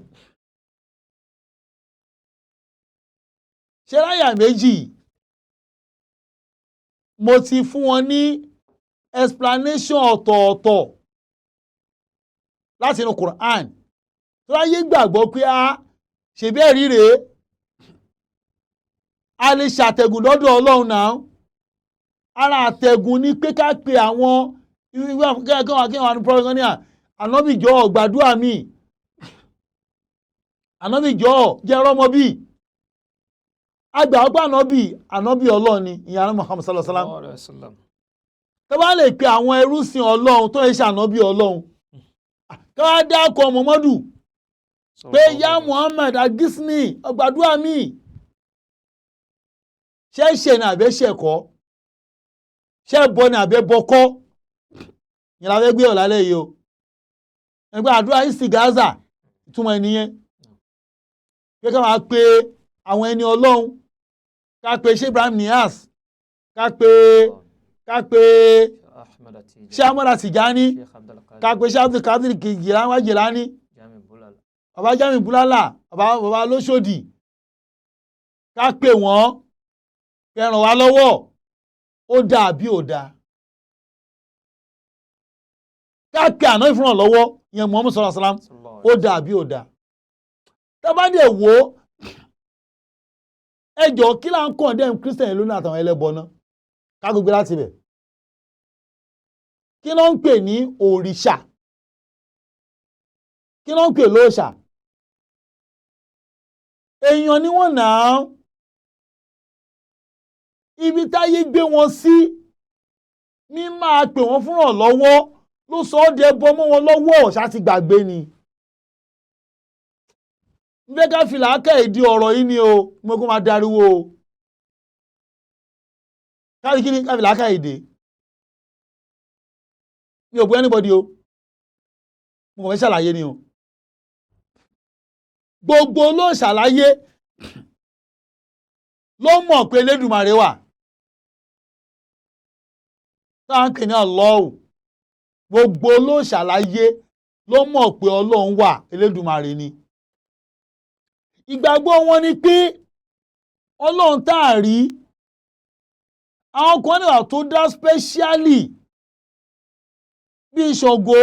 Ṣé àyà méjì mo ti fún wọn ní explanation ọ̀tọ̀ọ̀tọ̀ láti inú Quran tó láyé gbàgbọ́ pé ṣèbí ẹ̀rí rèé a lè ṣàtẹ̀gùn lọ́dọ̀ Ọlọ́run náà. Ara àtẹ̀gùn ni pé ká pe àwọn ìwé akẹ́kọ̀ọ́ àti prọfẹ̀sọ̀ ní ànábì jọ̀ọ́ gbàdúrà mi, ànábì jọ̀ọ́ jẹ́ rọ́mọ bí. Àgbà ọgbà ànábì Ọlọ́run ni ìyá Muhammad sallallahu alaihi wasallam. Tó bá lè pe àwọn ẹrúsìn Ọlọ́run tó ń ṣe ànábì Ọlọ́run ká wá dákọ̀ Muhammadu pé yá Muhammad agisni ọgbàdúrà mi. Ṣé ṣe ní àbẹ́ ṣẹ̀kọ́? Ṣé bọ́ ní àbẹ́ bọ́kọ́? Ìyẹn la fẹ́ gbé ọ̀la lẹ́yìn o. Ẹgbẹ́ àdúrà istigaza ìtumọ̀ ènìyàn. Pé ká máa pe àwọn ẹni Ọlọ́run, ká pe ṣé Ibrahim Niyas, ká pe ṣé Ahmad Tijani, ká pe ṣé Abdul Qadir Jilani, bàbá Jami Bulala, bàbá Lóṣòdì, ká pè wọ́n kẹ́ ràn wá lọ́wọ́ ó dáa bí ò dáa ká pè àná ìfúnràn lọ́wọ́ ìyẹn Muhammad sallallahu alaihi wasallam ó dáa bí ò dáa tá bá dé wò ó ẹjọ́ kí là ń condemn Christian lónìí àtàwọn ẹlẹ́bọ náà ká gbogbo láti bẹ̀ kí ló ń pè ní òrìṣà kí ló ń pè lóòṣà èèyàn ni wọ́n nà á ibi táyé gbé wọn sí ní máa pè wọ́n fúnra lọ́wọ́ ló sọ ọ́ di ẹbọ mọ́ wọn lọ́wọ́ ṣá ti gbàgbé ni nbẹ ká fi làákà ìdí ọ̀rọ̀ yìí ni o mo kó máa dariwo o káàdì kí ni ká fi làákà ìdí mi ò bú anybody o mo kàn fẹ́ ṣàlàyé ni o gbogbo ló ṣàlàyé ló mọ̀ pé Elédùmarè wà táǹkì ní Allahu gbogbo ló ṣàlàyé ló mọ̀ pé Ọlọ́run wà Elédùmarè ni ìgbàgbọ́ wọn ni pé Ọlọ́run tá a rí àwọn kan níwà tó dá specially bí Ṣàngó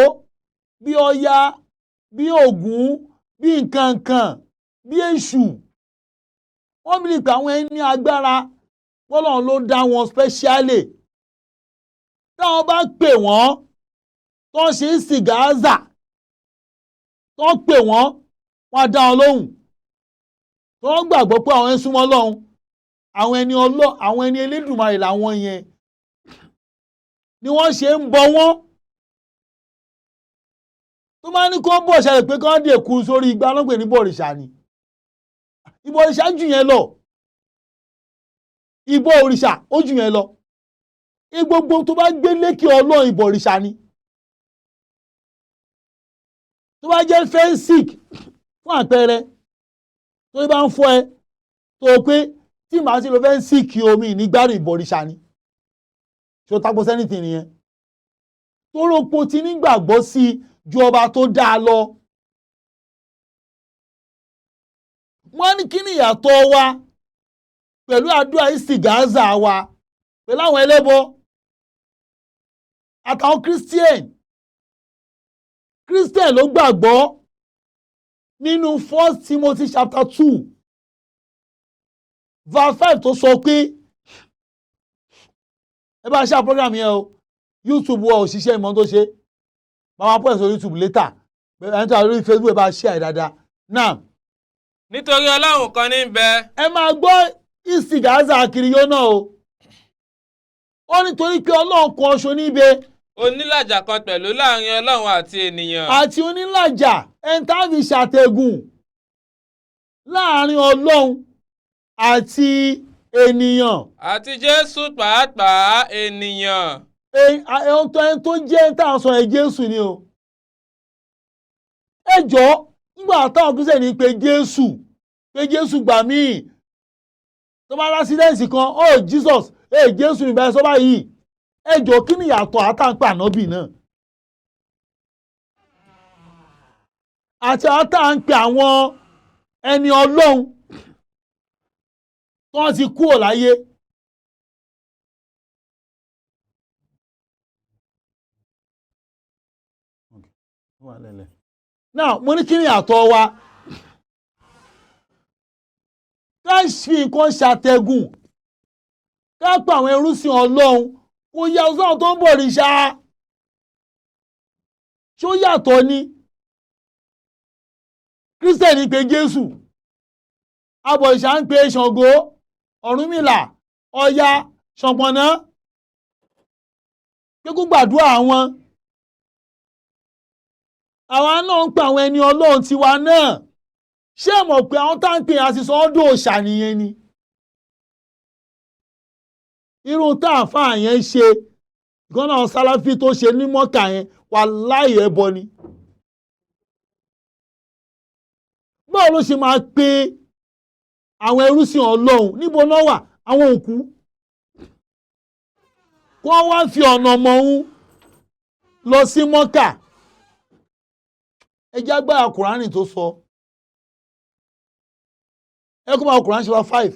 bí Ọya bí Ògún bí nǹkankan bí Èṣù wọ́n bí pé àwọn ẹni agbára Ọlọ́run ló dá wọn specially táwọn bá pè wọ́n tó ń ṣe sìgáàzà tó ń pè wọ́n wọ́n á dá wọn lóhùn tó ń gbàgbọ́ pé àwọn ẹni súnmọ́ Ọlọ́run àwọn ẹni Elédùmarè làwọn yẹn ni wọ́n ṣe ń bọ wọ́n tó máa ní kó bọ̀ ṣẹlẹ̀ pé kán dé kú sórí igbá lọ́pẹ̀ ní bọ̀rìṣà ni ìbọ̀rìṣà jù yẹn lọ ìbọ̀ òrìṣà ó jù yẹn lọ gbogbo tó bá gbé lékè Ọlọ́run ìbọ̀rìṣà ni tó bá jẹ́ fẹ́ǹsìk fún àpẹẹrẹ tó bá ń fọ́ ẹ tó pé tí màá sí lo fẹ́ǹsìk omi nígbàrún ìbọ̀rìṣà ni ṣé o tápọ̀ sẹ́nìtì nìyẹn tó rọ́pò tí nígbàgbọ́ sí ju ọba tó dáa lọ wọ́n ní kí ni ìyàtọ̀ wa pẹ̀lú àdúrà ìsìgáàzà wa pẹ̀lú àwọn ẹlẹ́bọ àtàwọn Christian ló gbàgbọ́ nínú 1 Timothy chapter 2 verse 5 tó sọ pé ẹ bá ṣe program yẹn o YouTube wa ò ṣiṣẹ́ ìmọ̀ tó ṣe máa pọ̀ ẹ̀sọ́ YouTube later ẹni tó wà lórí Facebook ẹ bá ṣe àìdáadáa náà. nítorí Ọlọ́run kan ní bẹ. ẹ máa gbọ́ ìsìgáàzà kiri yóò náà o ó nítorí pé Ọlọ́run kan ṣo níbẹ̀. onílàjà kan pẹ̀lú láàrin Ọlọ́run àti ènìyàn. àti onílàjà ẹni tá a fi ṣàtẹ̀gùn láàrin Ọlọ́run àti ènìyàn. àti Jésù pàápàá ènìyàn. ẹni tó jẹ́ tá a sọ ẹ̀ Jésù ni o. ẹ jọ̀ọ́ nígbà táwọn Kírísítẹ́nì ní pé Jésù gbà mí tó bá rásídẹ́ǹsì kan Jesus Jésù nígbà ẹ sọ báyìí ẹ jọ̀ọ́ kí ni ìyàtọ̀ àtàǹpà ànábì náà àti àtàǹpà àwọn ẹni Ọlọ́run tó wọ́n ti kúrò láyé. Now mo ní kí ni ìyàtọ̀ wa ká fi nǹkan ṣàtẹ̀gùn ká pa àwọn ẹrúsìn Ọlọ́run kò yà ọ̀sán tó ń bọ̀ òrìṣà ṣó yàtọ̀ ni Kírísítẹ́nì pé Jésù abọ̀rìṣà ń pe Ṣàngó Ọ̀rúnmìlà Ọya Ṣọ̀pọ̀nná pé kó gbàdúrà wọn àwa náà ń pa àwọn ẹni Ọlọ́run tiwa náà ṣé ẹ mọ̀ pé àwọn tá ń pè àti sọ ọ́dọ̀ òòṣà nìyẹn ni irun tá àfáà yẹn ṣe ìkànnà Sàláfì tó ṣe ní Mọ́kà yẹn wàláhì ẹbọ ni báwo ló ṣe máa pe àwọn ẹrúsìn Ọlọ́run níbo náà wà àwọn òkú kó wá fi ọ̀nà mọ̀ọ́hún lọ sí Mọ́kà ẹ jẹ́ agbára Kùránì tó sọ ẹ kó máa Kùránì ṣe wá 5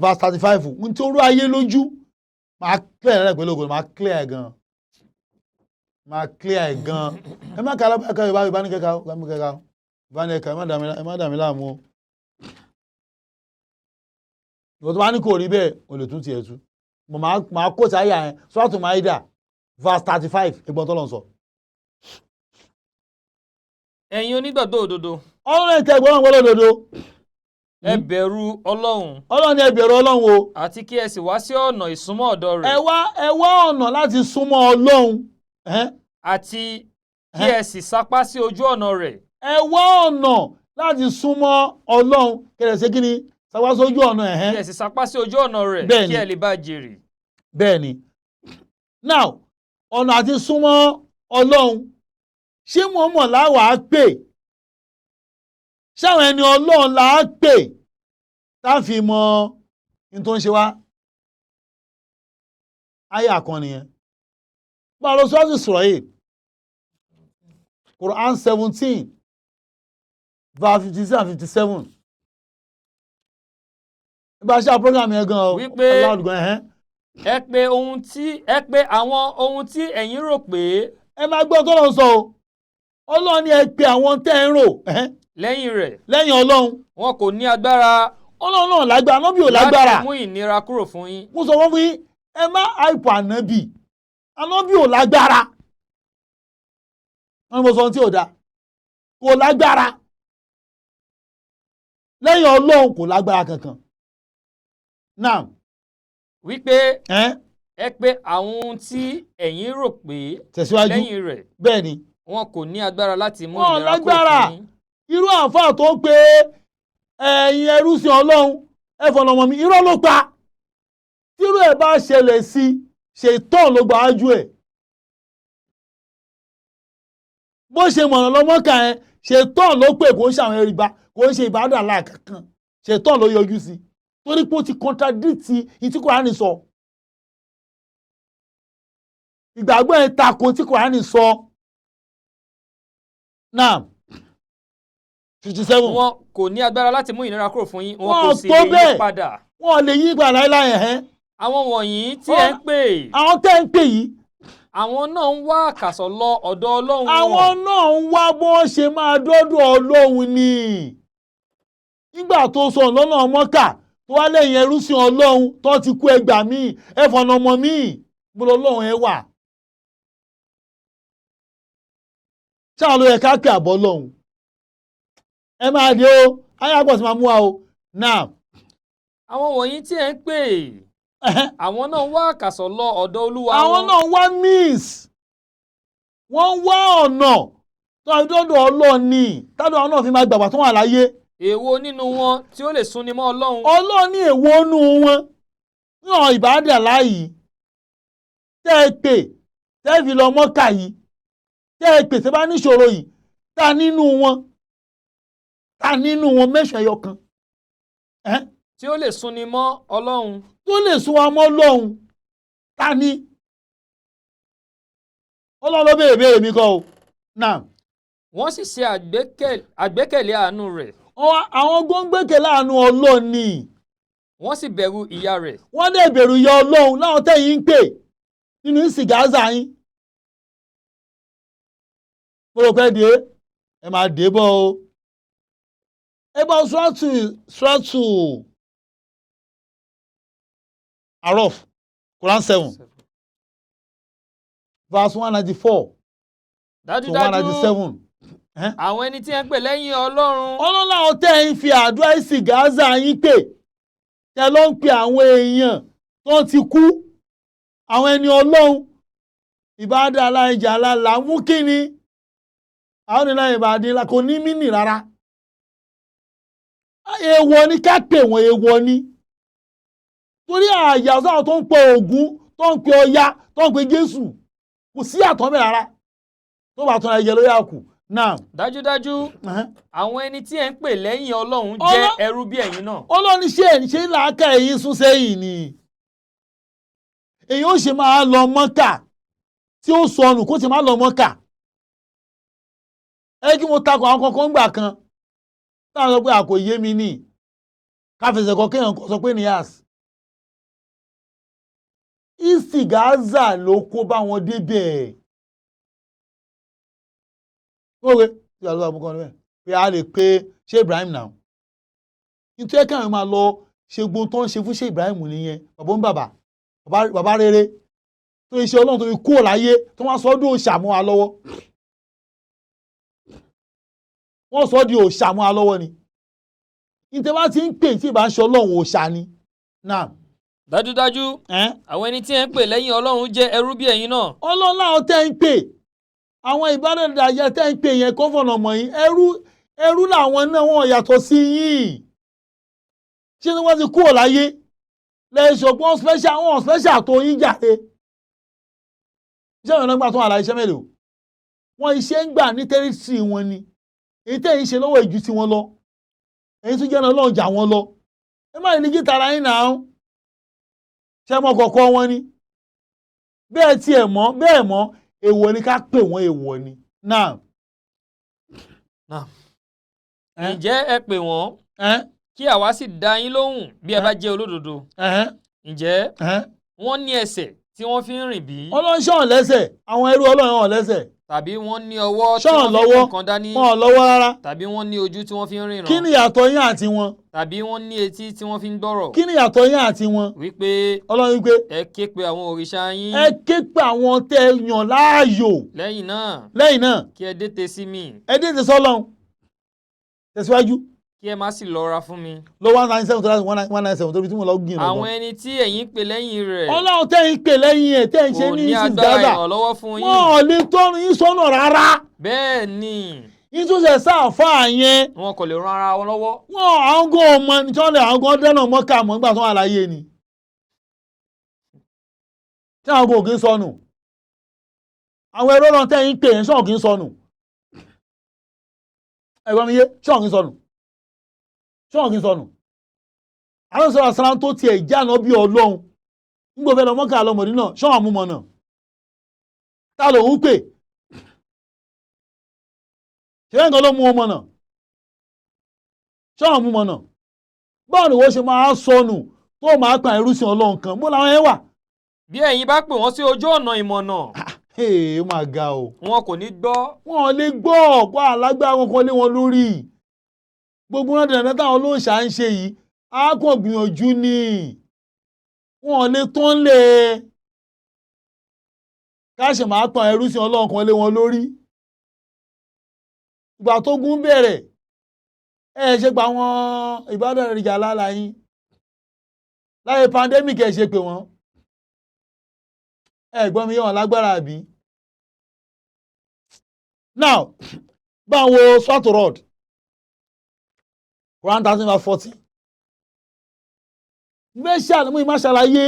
verse 35 n tí ó rú ayé lójú máa clear rẹ̀ pẹ̀lú ògùn máa clear ẹ̀ gan ẹ má kà lábàá kan Yorùbá ní kẹ́kà Yorùbá ní ẹ̀ka ẹ má dàmí láàmú o ìwọ̀n tó bá ní kò rí bẹ́ẹ̀ o lè tún tiẹ̀ tú mo máa kó tí àyà yẹn Suratu Maida verse 35 ẹgbọ́n tó lọ sọ. ẹ̀yin onígbàgbọ́ òdodo. ọlọ́run ẹ̀tẹ́ ẹgbọ́n gbọ́dọ̀ òdodo. ẹ bẹ̀rù Ọlọ́run. ọlọ́run ẹ bẹ̀rù Ọlọ́run o. àti kí ẹ sì wá sí ọ̀nà ìsúnmọ́ ọ̀dọ̀ rẹ̀. ẹ wá ọ̀nà láti súnmọ́ Ọlọ́run. àti kí ẹ sì sapá sí ojú ọ̀nà rẹ̀. ẹ wá ọ̀nà láti súnmọ́ Ọlọ́run kẹrẹ̀ ṣe kí ni sapá sí ojú ọ̀nà ẹ̀. kí ẹ sì sapá sí ojú ọ̀nà rẹ̀ kí ẹ lè bá jèrè. bẹ́ẹ̀ni now ọ̀nà àti súnmọ́ Ọlọ́run ṣé wọ́n mọ̀ láwàá pè ṣáwọn ẹni Ọlọ́run là á pè tá a fi mọ ní tó ń ṣe wá àyà kan nìyẹn báwo sọ́ọ́sì sọ̀rọ̀ yìí Quran 17 verse 56 and 57 bá a ṣe program yẹn gan o wípé ẹ pé àwọn ohun tí ẹ̀yin rò pé ẹ máa gbọ́ tó lọ sọ o Ọlọ́run ni ẹ pé àwọn tẹ́ ẹ ń rò lẹ́yìn rẹ̀ lẹ́yìn Ọlọ́run wọn kò ní agbára Ọlọ́run náà lágbára ànábì ò lágbára láti mú ìnira kúrò fún yín. mo sọ fún yín ẹ má àìpọ̀ ànábì ò lágbára wọn ni mo sọ ohun tí ò dáa kò lágbára lẹ́yìn Ọlọ́run kò lágbára kankan náà wípé ẹ pé àwọn ohun tí ẹ̀yin rò pé lẹ́yìn rẹ̀ bẹ́ẹ̀ ni wọn kò ní agbára láti mú ìnira kúrò fún yín. irú àǹfààní tó ń pe ẹ̀yin ẹrú sí Ọlọ́run ẹ fọ̀nà ọmọ mi irọ́ ló pa tírú ẹ̀ bá ṣẹlẹ̀ sí ṣètọ́n ló gbà ájú ẹ̀ bó ṣe mọ̀nà lọ́mọ́kà ẹ̀ ṣètọ́n ló pè kó ń ṣàwọn ẹ̀rìbá kó ń ṣe ìbádà láàkankan ṣètọ́n ló yọjú sí torí pé ó ti contradict tí Kùránì sọ ìgbàgbọ́ ẹ̀ tako tí Kùránì sọ náà 57. wọn kò ní agbára láti mú ìnira kúrò fún yín wọn kò sì lè yí padà. wọn lè yí padà láéláé àwọn wọ̀nyí tí ẹ ń pè. àwọn tẹ́ ń pè yìí. àwọn náà ń wá àkàsọ̀ lọ ọ̀dọ̀ Ọlọ́run wọn. àwọn náà ń wá bó ṣe máa dọ́dọ̀ Ọlọ́run ni. nígbà tó sọ lọ́nà Mọ́kà tó wá lẹ́yìn ẹrú sí Ọlọ́run tó ti kú ẹgbàá míì ẹ fọ̀nà ọmọ míì bó lọ́lọ́run ẹ wà. ṣáà ló yẹ ká kí àbọ̀ lọ́hùn ẹ máa dé o ayé àgbọ̀ sí máa mú wa o now. àwọn wọ̀nyí tí ẹ ń pè àwọn náà wá àkàsọ̀ lọ ọ̀dọ̀ Olúwa wọn. àwọn náà wá means wọ́n wá ọ̀nà tó àdọ́dọ̀ Ọlọ́run ni tádọ̀ àwọn náà fi máa gbàgbà tó wà láyé. èwo nínú wọn tí ó lè súnni mọ́ Ọlọ́run. Ọlọ́run ní èwo nínú wọn náà ìbádà láàyè tẹ́ ẹ pè tẹ́ ẹ fi lọ Mọ́kà yìí tẹ́ ẹ pè tẹ́ bá níṣòro yìí ta nínú wọn mẹ́sàn-án ẹyọ kan. tí ó lè súnni mọ́ Ọlọ́run. tó lè sún wa mọ́ Ọlọ́run ta ni. Ọlọ́run ló béèrè mi kọ́ o. wọ́n sì ṣe àgbékẹ̀lé àánú rẹ̀. àwọn gbọ́ngbẹ́kẹ̀lé àánú Ọlọ́run ni. wọ́n sì bẹ̀rù ìyà rẹ̀. wọ́n dẹ̀ bẹ̀rù ìyà Ọlọ́run láwọn tẹ̀yìn ń pè nínú ìsìgáàzà yín. mo rò pé dé ẹ máa dé bọ́ o. ẹ bá Suratu Araf Quran 7 verse 194 to 197. àwọn ẹni tí ẹ ń pè lẹ́yìn Ọlọ́run. Ọlọ́run làwọn tẹ́ ń fi àdúrà ìsìgáàzà yín pè tẹ́ ló ń pe àwọn èèyàn tó ti kú àwọn ẹni Ọlọ́run ìbádà aláìjà aláàlá mú kíni àwọn ènìyàn ìbàdí kò ní mínì rárá. èèwọ̀ ni ká pè wọ́n èèwọ̀ ni torí àyà sáwọn tó ń pe Ògún tó ń pe Ọya tó ń pe Jésù kò sí àtọ́bẹ̀ rárá tó bá tún ẹyẹ ló yà kù náà. dájúdájú àwọn ẹni tí ẹ ń pè lẹ́yìn Ọlọ́run jẹ́ ẹrú bí ẹ̀yin náà. Ọlọ́run ṣe làákà ẹ̀yin sún sẹ́yìn ni èyí ó ṣe máa lọ Mọ́kà tí ó sọnù kó ti máa lọ Mọ́kà. ẹ kí mo takò àwọn kankan gbà kan táwọn sọ pé àkò yé mi ní káfẹsẹ̀ kan kéèyàn sọ pé níyàs ìsìgáàzà ló kó bá wọn débẹ̀. Kówe tí a lọ àbúkọ rẹ̀ pé a lè pe ṣé Ibrahim náà. Nítorí ẹ̀ka àwọn máa lọ ṣe gbogbo tó ń ṣe fún ṣé Ibrahim nìyẹn bàbá rere tó iṣẹ́ Ọlọ́run tó fi kúrò láyé tó wá sọ ọ́ di òòṣà mọ́ wa lọ́wọ́. Wọ́n sọ ọ́ di òòṣà mọ́ wa lọ́wọ́ ni. Nítorí bá ti ń pè tí ìbá ń ṣe Ọlọ́run òòṣà ni. Náà. Dájúdájú àwọn ẹni tí ẹ ń pè lẹ́yìn Ọlọ́run jẹ́ ẹrú bí ẹ̀yin náà. Ọlọ́run láwọn tẹ́ ń pè àwọn ìbádọ́dàjẹ́ tẹ́ ń pè yẹn kọ́ fọ̀nà mọ̀ yín ẹrú làwọn náà wọ́n yàtọ̀ sí yín. Ṣé ni wọ́n ti kúrò láyé lẹ́yìn ṣọ̀gbọ́n special tó yín jáde. Iṣẹ́ ìrànlọ́gbà tó wà láyé iṣẹ́ mélòó? Wọ́n iṣẹ́ ń gbà ní tẹ́rítírì wọn ni. Èyí tẹ́ yín ṣe lọ́wọ́ ìjú tí wọ́n lọ. Èyí tún jẹ́ náà Ọlọ́run jà wọ́n lọ. Ẹ má ní gíta ara yín náà. Ṣé mọ́ kọ̀ọ̀kan wọn ni? Bẹ́ẹ̀ tiẹ̀ mọ́ bẹ́ẹ̀ mọ́ èèwọ̀ ni ká pè wọ́n èèwọ̀ ni. Náà. Ǹjẹ́ ẹ pè wọ́n kí àwa sì dá yín lóhùn bí ẹ bá jẹ́ olódodo? Ǹjẹ́ wọ́n ní ẹsẹ̀ tí wọ́n fi ń rìn bí? Ọlọ́run ṣọ̀n lẹ́sẹ̀ àwọn ẹrú Ọlọ́run hàn lẹ́sẹ̀. Tàbí wọ́n ní ọwọ́ tí wọ́n fi ń kan dání? Wọ́n lọ́wọ́ rárá. Tàbí wọ́n ní ojú tí wọ́n fi ń ríran? Kí ni ìyàtọ̀ yín àti wọn? Tàbí wọ́n ní etí tí wọ́n fi ń gbọ́rọ̀? Kí ni ìyàtọ̀ yín àti wọn? Wípé Ọlọ́run wípé ẹ ké pe àwọn òrìṣà yín. Ẹ ké pe àwọn tẹ́ yàn láàyò. Lẹ́yìn náà kí ẹ dẹ́tẹ̀ sí mi. Ẹ dẹ́tẹ̀ sọ́lọ́run. Tẹ̀síwájú. Kí ẹ má sì lọ́ra fún mi. Lọ 197 tó láti 197 tóbi tí mo lọ gbìn lọ́gbọ́n. Àwọn ẹni tí ẹ̀yin pè lẹ́yìn rẹ̀. Ọlọ́run tẹ́ ń pè lẹ́yìn ẹ̀ tẹ́ ń ṣe ní ìsìn dáadáa. Kò ní agbára ìrànlọ́wọ́ fún yín. Wọ́n ò lè tọ́nu yín sọ́nà rárá. Bẹ́ẹ̀ ni. Yín tó ṣe sáàfà yẹn. Wọn kò lè ran ara wọn lọ́wọ́. Wọ́n àwọn gan ọmọ ní tọ́lẹ̀ àwọn gan dẹ́nà mọ́kà mọ́ nígbà tó wà láyé ni. Tí àwọn gan òkè sọnù. Àwọn ẹ̀rọ náà tẹ́ ń pè yẹn ṣọ́ọ̀ kì í sọnù. Ẹ̀gbọ́n mi yé ṣọ́ọ̀ kì í sọnù. Ṣọ́ọ̀ kì í sọnù. Àwọn sọ̀rọ̀ àṣàlá tó tiẹ̀ jáná bí Ọlọ́run. Nígbà fẹ́ lọ mọ́kà lọmọdé náà ṣọ́ọ̀ àmúmọ̀ náà. Ta ló ń pè? Ṣé nǹkan ló mú ọmọ náà? Ṣọ́ọ̀ àmúmọ̀ náà. Báwo ni wọ́n ṣe máa sọnù tó máa pa ìrúsìn Ọlọ́run kan? Bó làwọn yẹn wà? Bí ẹ̀yin bá pè wọ́n sí ojú ọ̀nà ìmọ̀nà. Ó máa ga o. Wọn kò ní gbọ́. Wọn ò lè gbọ́ ọ̀pọ̀ alágbára wọn kan lé wọn lórí. Gbogbo náà dandan táwọn olóòṣà ń ṣe yìí á kàn gbìyànjú ni. Wọn ò lè tán lé. Káṣẹ̀ máa pa ìrúsìn Ọlọ́run kan lé wọn lórí. Ìgbà tó gún bẹ̀rẹ̀ ṣe gba àwọn ìbádàn ìrìjà lára yín. Láyé pandemic ṣe pé wọ́n. Gbọ́n mi yẹn lágbára àbí. Now báwo swat rod Quran 13:40 gbéṣà mú ìmá ṣàlàyé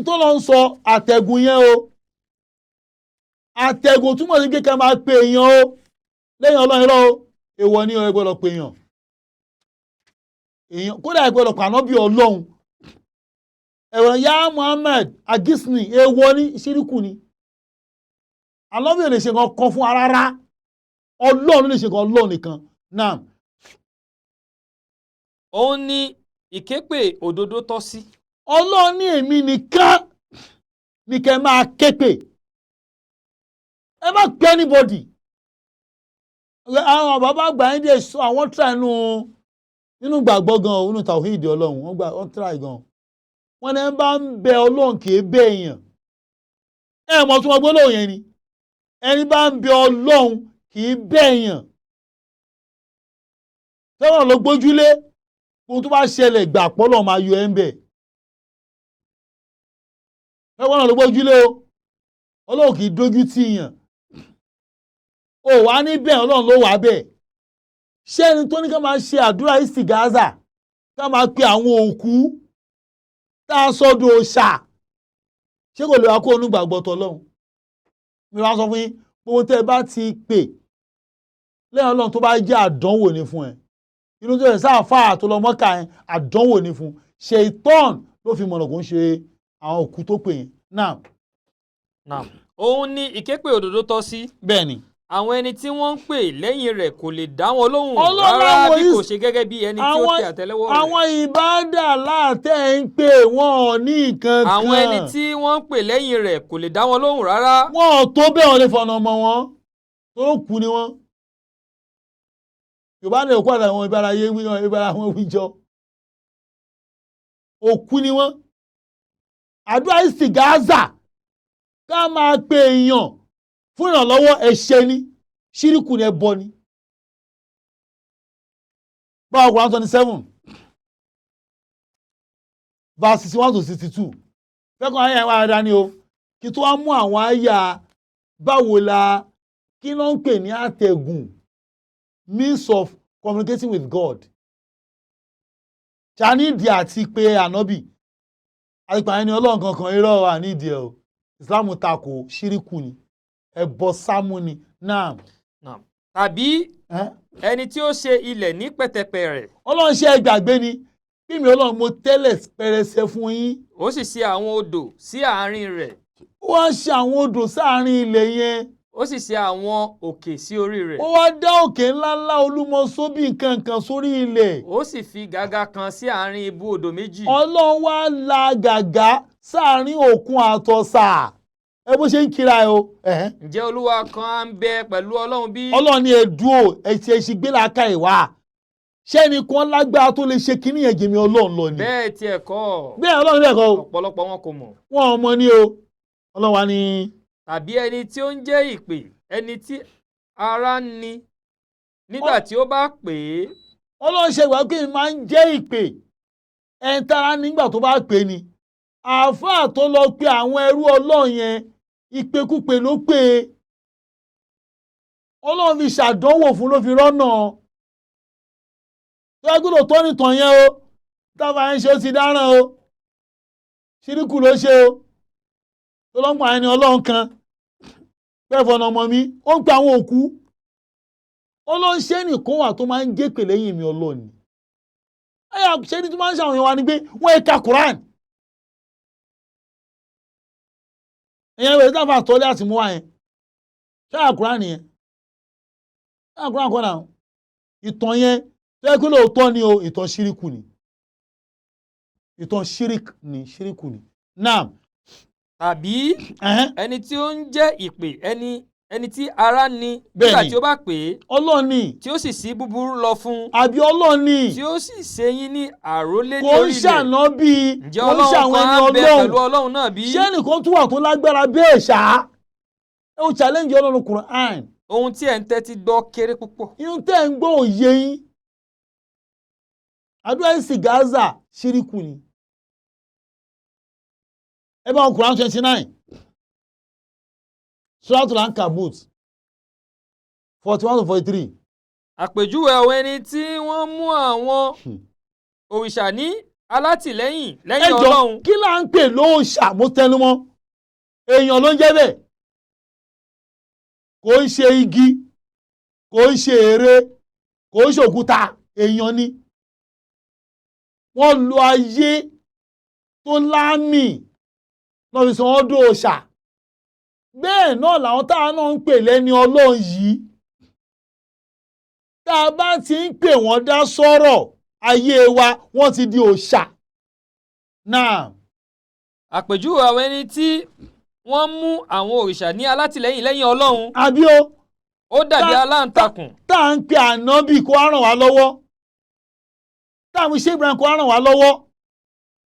tó lọ ń sọ àtẹ̀gùn yẹn o. Àtẹ̀gùn túmọ̀ sí kékeré máa pe èèyàn o lẹ́yìn Ọlọ́run irọ́ o èèwọ̀ ni ẹ gbọ́dọ̀ pe èèyàn kódà ẹ gbọ́dọ̀ pàná bí Ọlọ́run. Ẹ̀wọ̀n ya Muhammad agisni èèwọ̀ ní ṣíríkù ni. Àlọ́bí ò lè ṣe nǹkan kan fún rárá. Ọlọ́run lè ṣe nǹkan Ọlọ́run nìkan. Náà. Òun ni ìképè òdodo tọ́ sí. Ọlọ́run ní èmi nìkan ní kẹ́ máa képè. Ẹ má pè anybody. Àwọn bàbá àgbà yín dé sọ àwọn try nínú gbàgbọ́ gan nínú tàwhídì Ọlọ́run wọ́n try gan. Wọ́n ní bá ń bẹ Ọlọ́run kì í bẹ èèyàn. Mọ̀ tí wọ́n gbọ́ lóhùn yẹn ni. Ẹni bá ń bẹ Ọlọ́run kì í bẹ èèyàn. Tẹ́wọ̀n ló gbójúlé ohun tó bá ṣẹlẹ̀ gbà pọ́lọ̀ máa yọ ẹ́ ń bẹ̀. Tẹ́wọ̀n ló gbójúlé o. Ọlọ́run kì í dójú tì yàn. O wà ní bẹ́ẹ̀ Ọlọ́run ló wà bẹ́ẹ̀. Ṣé ẹni tó ní ká máa ṣe àdúrà ìsìgáàzà ká máa pe àwọn òkú tá a sọ́dọ̀ òòṣà ṣé kò lè wá kó onígbàgbọ́ tọ́lọ́run? Mi wá sọ fún yín gbogbo tẹ́ ẹ bá ti pè lẹ́yìn Ọlọ́run tó bá jẹ́ àdánwò ní fún ẹ. Inú tó yẹ sáàfáà tó lọ mọ́kà ẹ àdánwò ní fún. Ṣe ìtọ́n ló fi mọ̀nà kó ń ṣe àwọn òkú tó pè yẹn. Náà. Òun ni ìképè òdodo tọ́ sí. Bẹ́ẹ̀ni. àwọn ẹni tí wọ́n ń pè lẹ́yìn rẹ̀ kò lè dá wọn lóhùn Ọlọ́run rárá àwọn bí kò ṣe gẹ́gẹ́ bí ẹni tí ó tẹ àtẹ́lẹwọ́ rẹ̀. àwọn ìbádà látẹ̀ ń pè wọ́n ní nǹkan kan. àwọn ẹni tí wọ́n ń pè lẹ́yìn rẹ̀ kò lè dá wọn lóhùn rárá. wọn ò tó bẹ́ẹ̀ wọn lè fọ̀nà ọmọ wọn tó kú ni wọn. Yorùbá ní òkú àtàwọn ìbára yé ìbára wọn wíjọ òkú ni wọn. àdúrà ìsìgáàzà ká máa pe èèyàn fún ìrànlọ́wọ́ ẹ̀ṣẹ̀ ni ṣíríkù ni ẹbọ ni. báwo Quran 27 verse 61 to 62 fẹ́kàn ayé àwọn ará ni o kí tó wá mú àwọn àyà báwo la kí ló ń pè ní àtẹ̀gùn means of communicating with God. ṣàníìdí àti pé ànábì àti pààyàn ni ọlọ́run kankan irọ́ àníìdí ẹ̀ o Islam takò ṣíríkù ni ẹbọ sámú ni náà. tàbí ẹni tí ó ṣe ilẹ̀ ní pẹ̀tẹ̀pẹ̀rẹ̀. ọlọ́run ṣe ẹgbàgbé ni bí mi ọlọ́run mo tẹ́lẹ̀ pẹrẹsẹ fún yín. ó sì ṣe àwọn odò sí àárín rẹ̀. wọ́n ṣe àwọn odò sáàárín ilẹ̀ yẹn. ó sì ṣe àwọn òkè sí orí rẹ̀. ó wá dá òkè ńláńlá Olúmọ sóbì nǹkan sórí ilẹ̀. ó sì fi gàgà kan sí àárín ibú odò méjì. ọlọ́run wá la gàgà sáàárín òkun àtọ̀sà ẹ bó ṣe ń kíra ẹ o. ǹjẹ́ olúwa kan á ń bẹ pẹ̀lú ọlọ́run bí? ọlọ́run ní ẹ̀dùn o ẹ̀ṣì gbéláka ìwà ṣẹ́ni kan lágbára tó lè ṣe kínní yẹn jèmi ọlọ́run lọ ni. bẹ́ẹ̀ tiẹ̀ kọ́. bẹ́ẹ̀ ọlọ́run bẹ́ẹ̀ kọ́. ọ̀pọ̀lọpọ̀ wọn kò mọ̀. wọn ò mọ ní o ọlọ́run wa ni. tàbí ẹni tí ó ń jẹ́ ìpè ẹni tí ara ń ni nígbà tí ó bá pè é. ọlọ́run ṣe ìwà pé máa ń jẹ́ ìpè ẹni tára nígbà tó bá pè é ni. àáfàá tó lọ pe àwọn ẹrú ọlọ́run yẹn ìpèkúpè ló pè é. ọlọ́run fi ṣàdánwò fún ló fi rọ́nà. tó yẹ gbọ́dọ̀ tó nìtàn yẹn o tábà ń ṣe ó ti dáràn o ṣíríkù ló ṣe o tó lọ́pọ̀ àyẹ̀ni ọlọ́run kan bẹ́ẹ̀ fọ̀nà ọmọ mi ó ń pe àwọn òkú ọlọ́run ṣé nìkan wà tó máa ń gépè lẹ́yìn mi ọlọ́run ni ẹ̀yà ṣé ní tó máa ń ṣàwọn èèyàn wa ni pé wọ́n ẹ̀ka Quran èèyàn ìwé táfà tọ́lé àti mú wa yẹn ṣáà Quran yẹn ṣáà Quran kọ́ náà ìtàn yẹn tó yẹ kí lóòótọ́ ni o ìtàn ṣíríkù ni ìtàn ṣíríkù ni náà. tàbí ẹni tí ó ń jẹ́ ìpè ẹni tí ara ní nígbà tí ó bá pè é. Ọlọ́run ni. tí ó sì sí búburú lọ fún. àbí Ọlọ́run ni. tí ó sì ṣe yín ní àrólé ní kò ń orílẹ̀. ṣàná bí ǹjẹ́ Ọlọ́run kan á bẹ pẹ̀lú Ọlọ́run náà bí? ṣé nìkan tún wà tó lágbára bẹ́ẹ̀ ṣá ẹ ó challenge Ọlọ́run Quran. ohun tí ẹ̀ ń tẹ́tí gbọ́ kéré púpọ̀. ihun tẹ́ ẹ̀ ń gbọ́ òye yín àdúrà ìsìgáàzà ṣíríkù ni. ẹ bá wọn Quran 29 Suratul Ankabut 41 to 43. àpèjúwe àwọn ẹni tí wọ́n mú àwọn òrìṣà ní alátìlẹ́yìn lẹ́yìn Ọlọ́run. ẹjọ́ kí là ń pè lóòṣà mo tẹnu mọ́ èèyàn ló ń jẹ́ bẹ́ẹ̀ kò ń ṣe igi kò ń ṣe ère kò ń ṣe òkúta èèyàn ni wọ́n lo ayé tó láàmì lọ́ọ́ fi sọ wọ́n dó òòṣà bẹ́ẹ̀ náà làwọn táwọn náà ń pè lẹ́ni Ọlọ́run yìí tá a bá ti ń pè wọ́n dá sọ́rọ̀ ayé wa wọ́n ti di òòṣà náà. àpèjúwe àwọn ẹni tí wọ́n mú àwọn òrìṣà ní alátìlẹ́yìn lẹ́yìn Ọlọ́run. àbí o. ó dàbí aláǹtakùn. tá à ń pe ànábì kó á ràn wá lọ́wọ́ tá à ń ṣe Ibrahim kó á ràn wá lọ́wọ́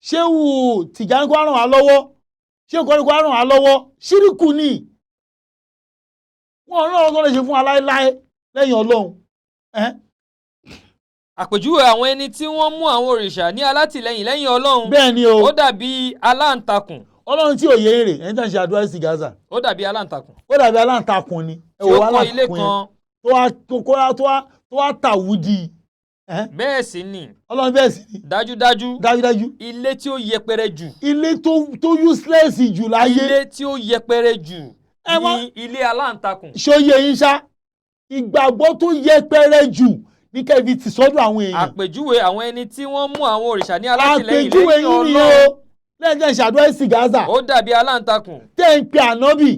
ṣéwù Tìjàní kó á ràn wá lọ́wọ́ ṣé kọ́ni kó á ràn wá lọ́wọ́ ṣíríkù ni wọ́n rán ọlọ́run ṣe fún aláìláì lẹ́yìn Ọlọ́run. àpèjúwe àwọn ẹni tí wọ́n mú àwọn òrìṣà ní alátìlẹ́yìn lẹ́yìn Ọlọ́run. bẹ́ẹ̀ ni o. ó dàbí aláǹtakùn. Ọlọ́run tí ò yé èrè ẹni tí wọ́n ṣe àdúrà sí Gaza. ó dàbí aláǹtakùn. ó dàbí aláǹtakùn ni. tí ó kọ́ ilé kan. tó wá tàwùdì. bẹ́ẹ̀ sì ni. Ọlọ́run bẹ́ẹ̀ sì ni. dájúdájú. ilé tí ó yẹpẹrẹ jù. ilé tó useless jù láyé. ilé tí ó yẹpẹrẹ jù ní ilé aláǹtakùn. ṣóyè yín ṣá ìgbàgbọ́ tó yẹpẹrẹ jù ní kẹ́bi ti sọ́dọ̀ àwọn èèyàn. àpèjúwe àwọn ẹni tí wọ́n mú àwọn òrìṣà ní alátìlẹ́yìn lẹ́yìn Ọlọ́run. àpèjúwe yín ni o lẹ́yìn ìṣàdúrà sí Gaza. ó dàbí aláǹtakùn. tẹ́ ń pe ànábì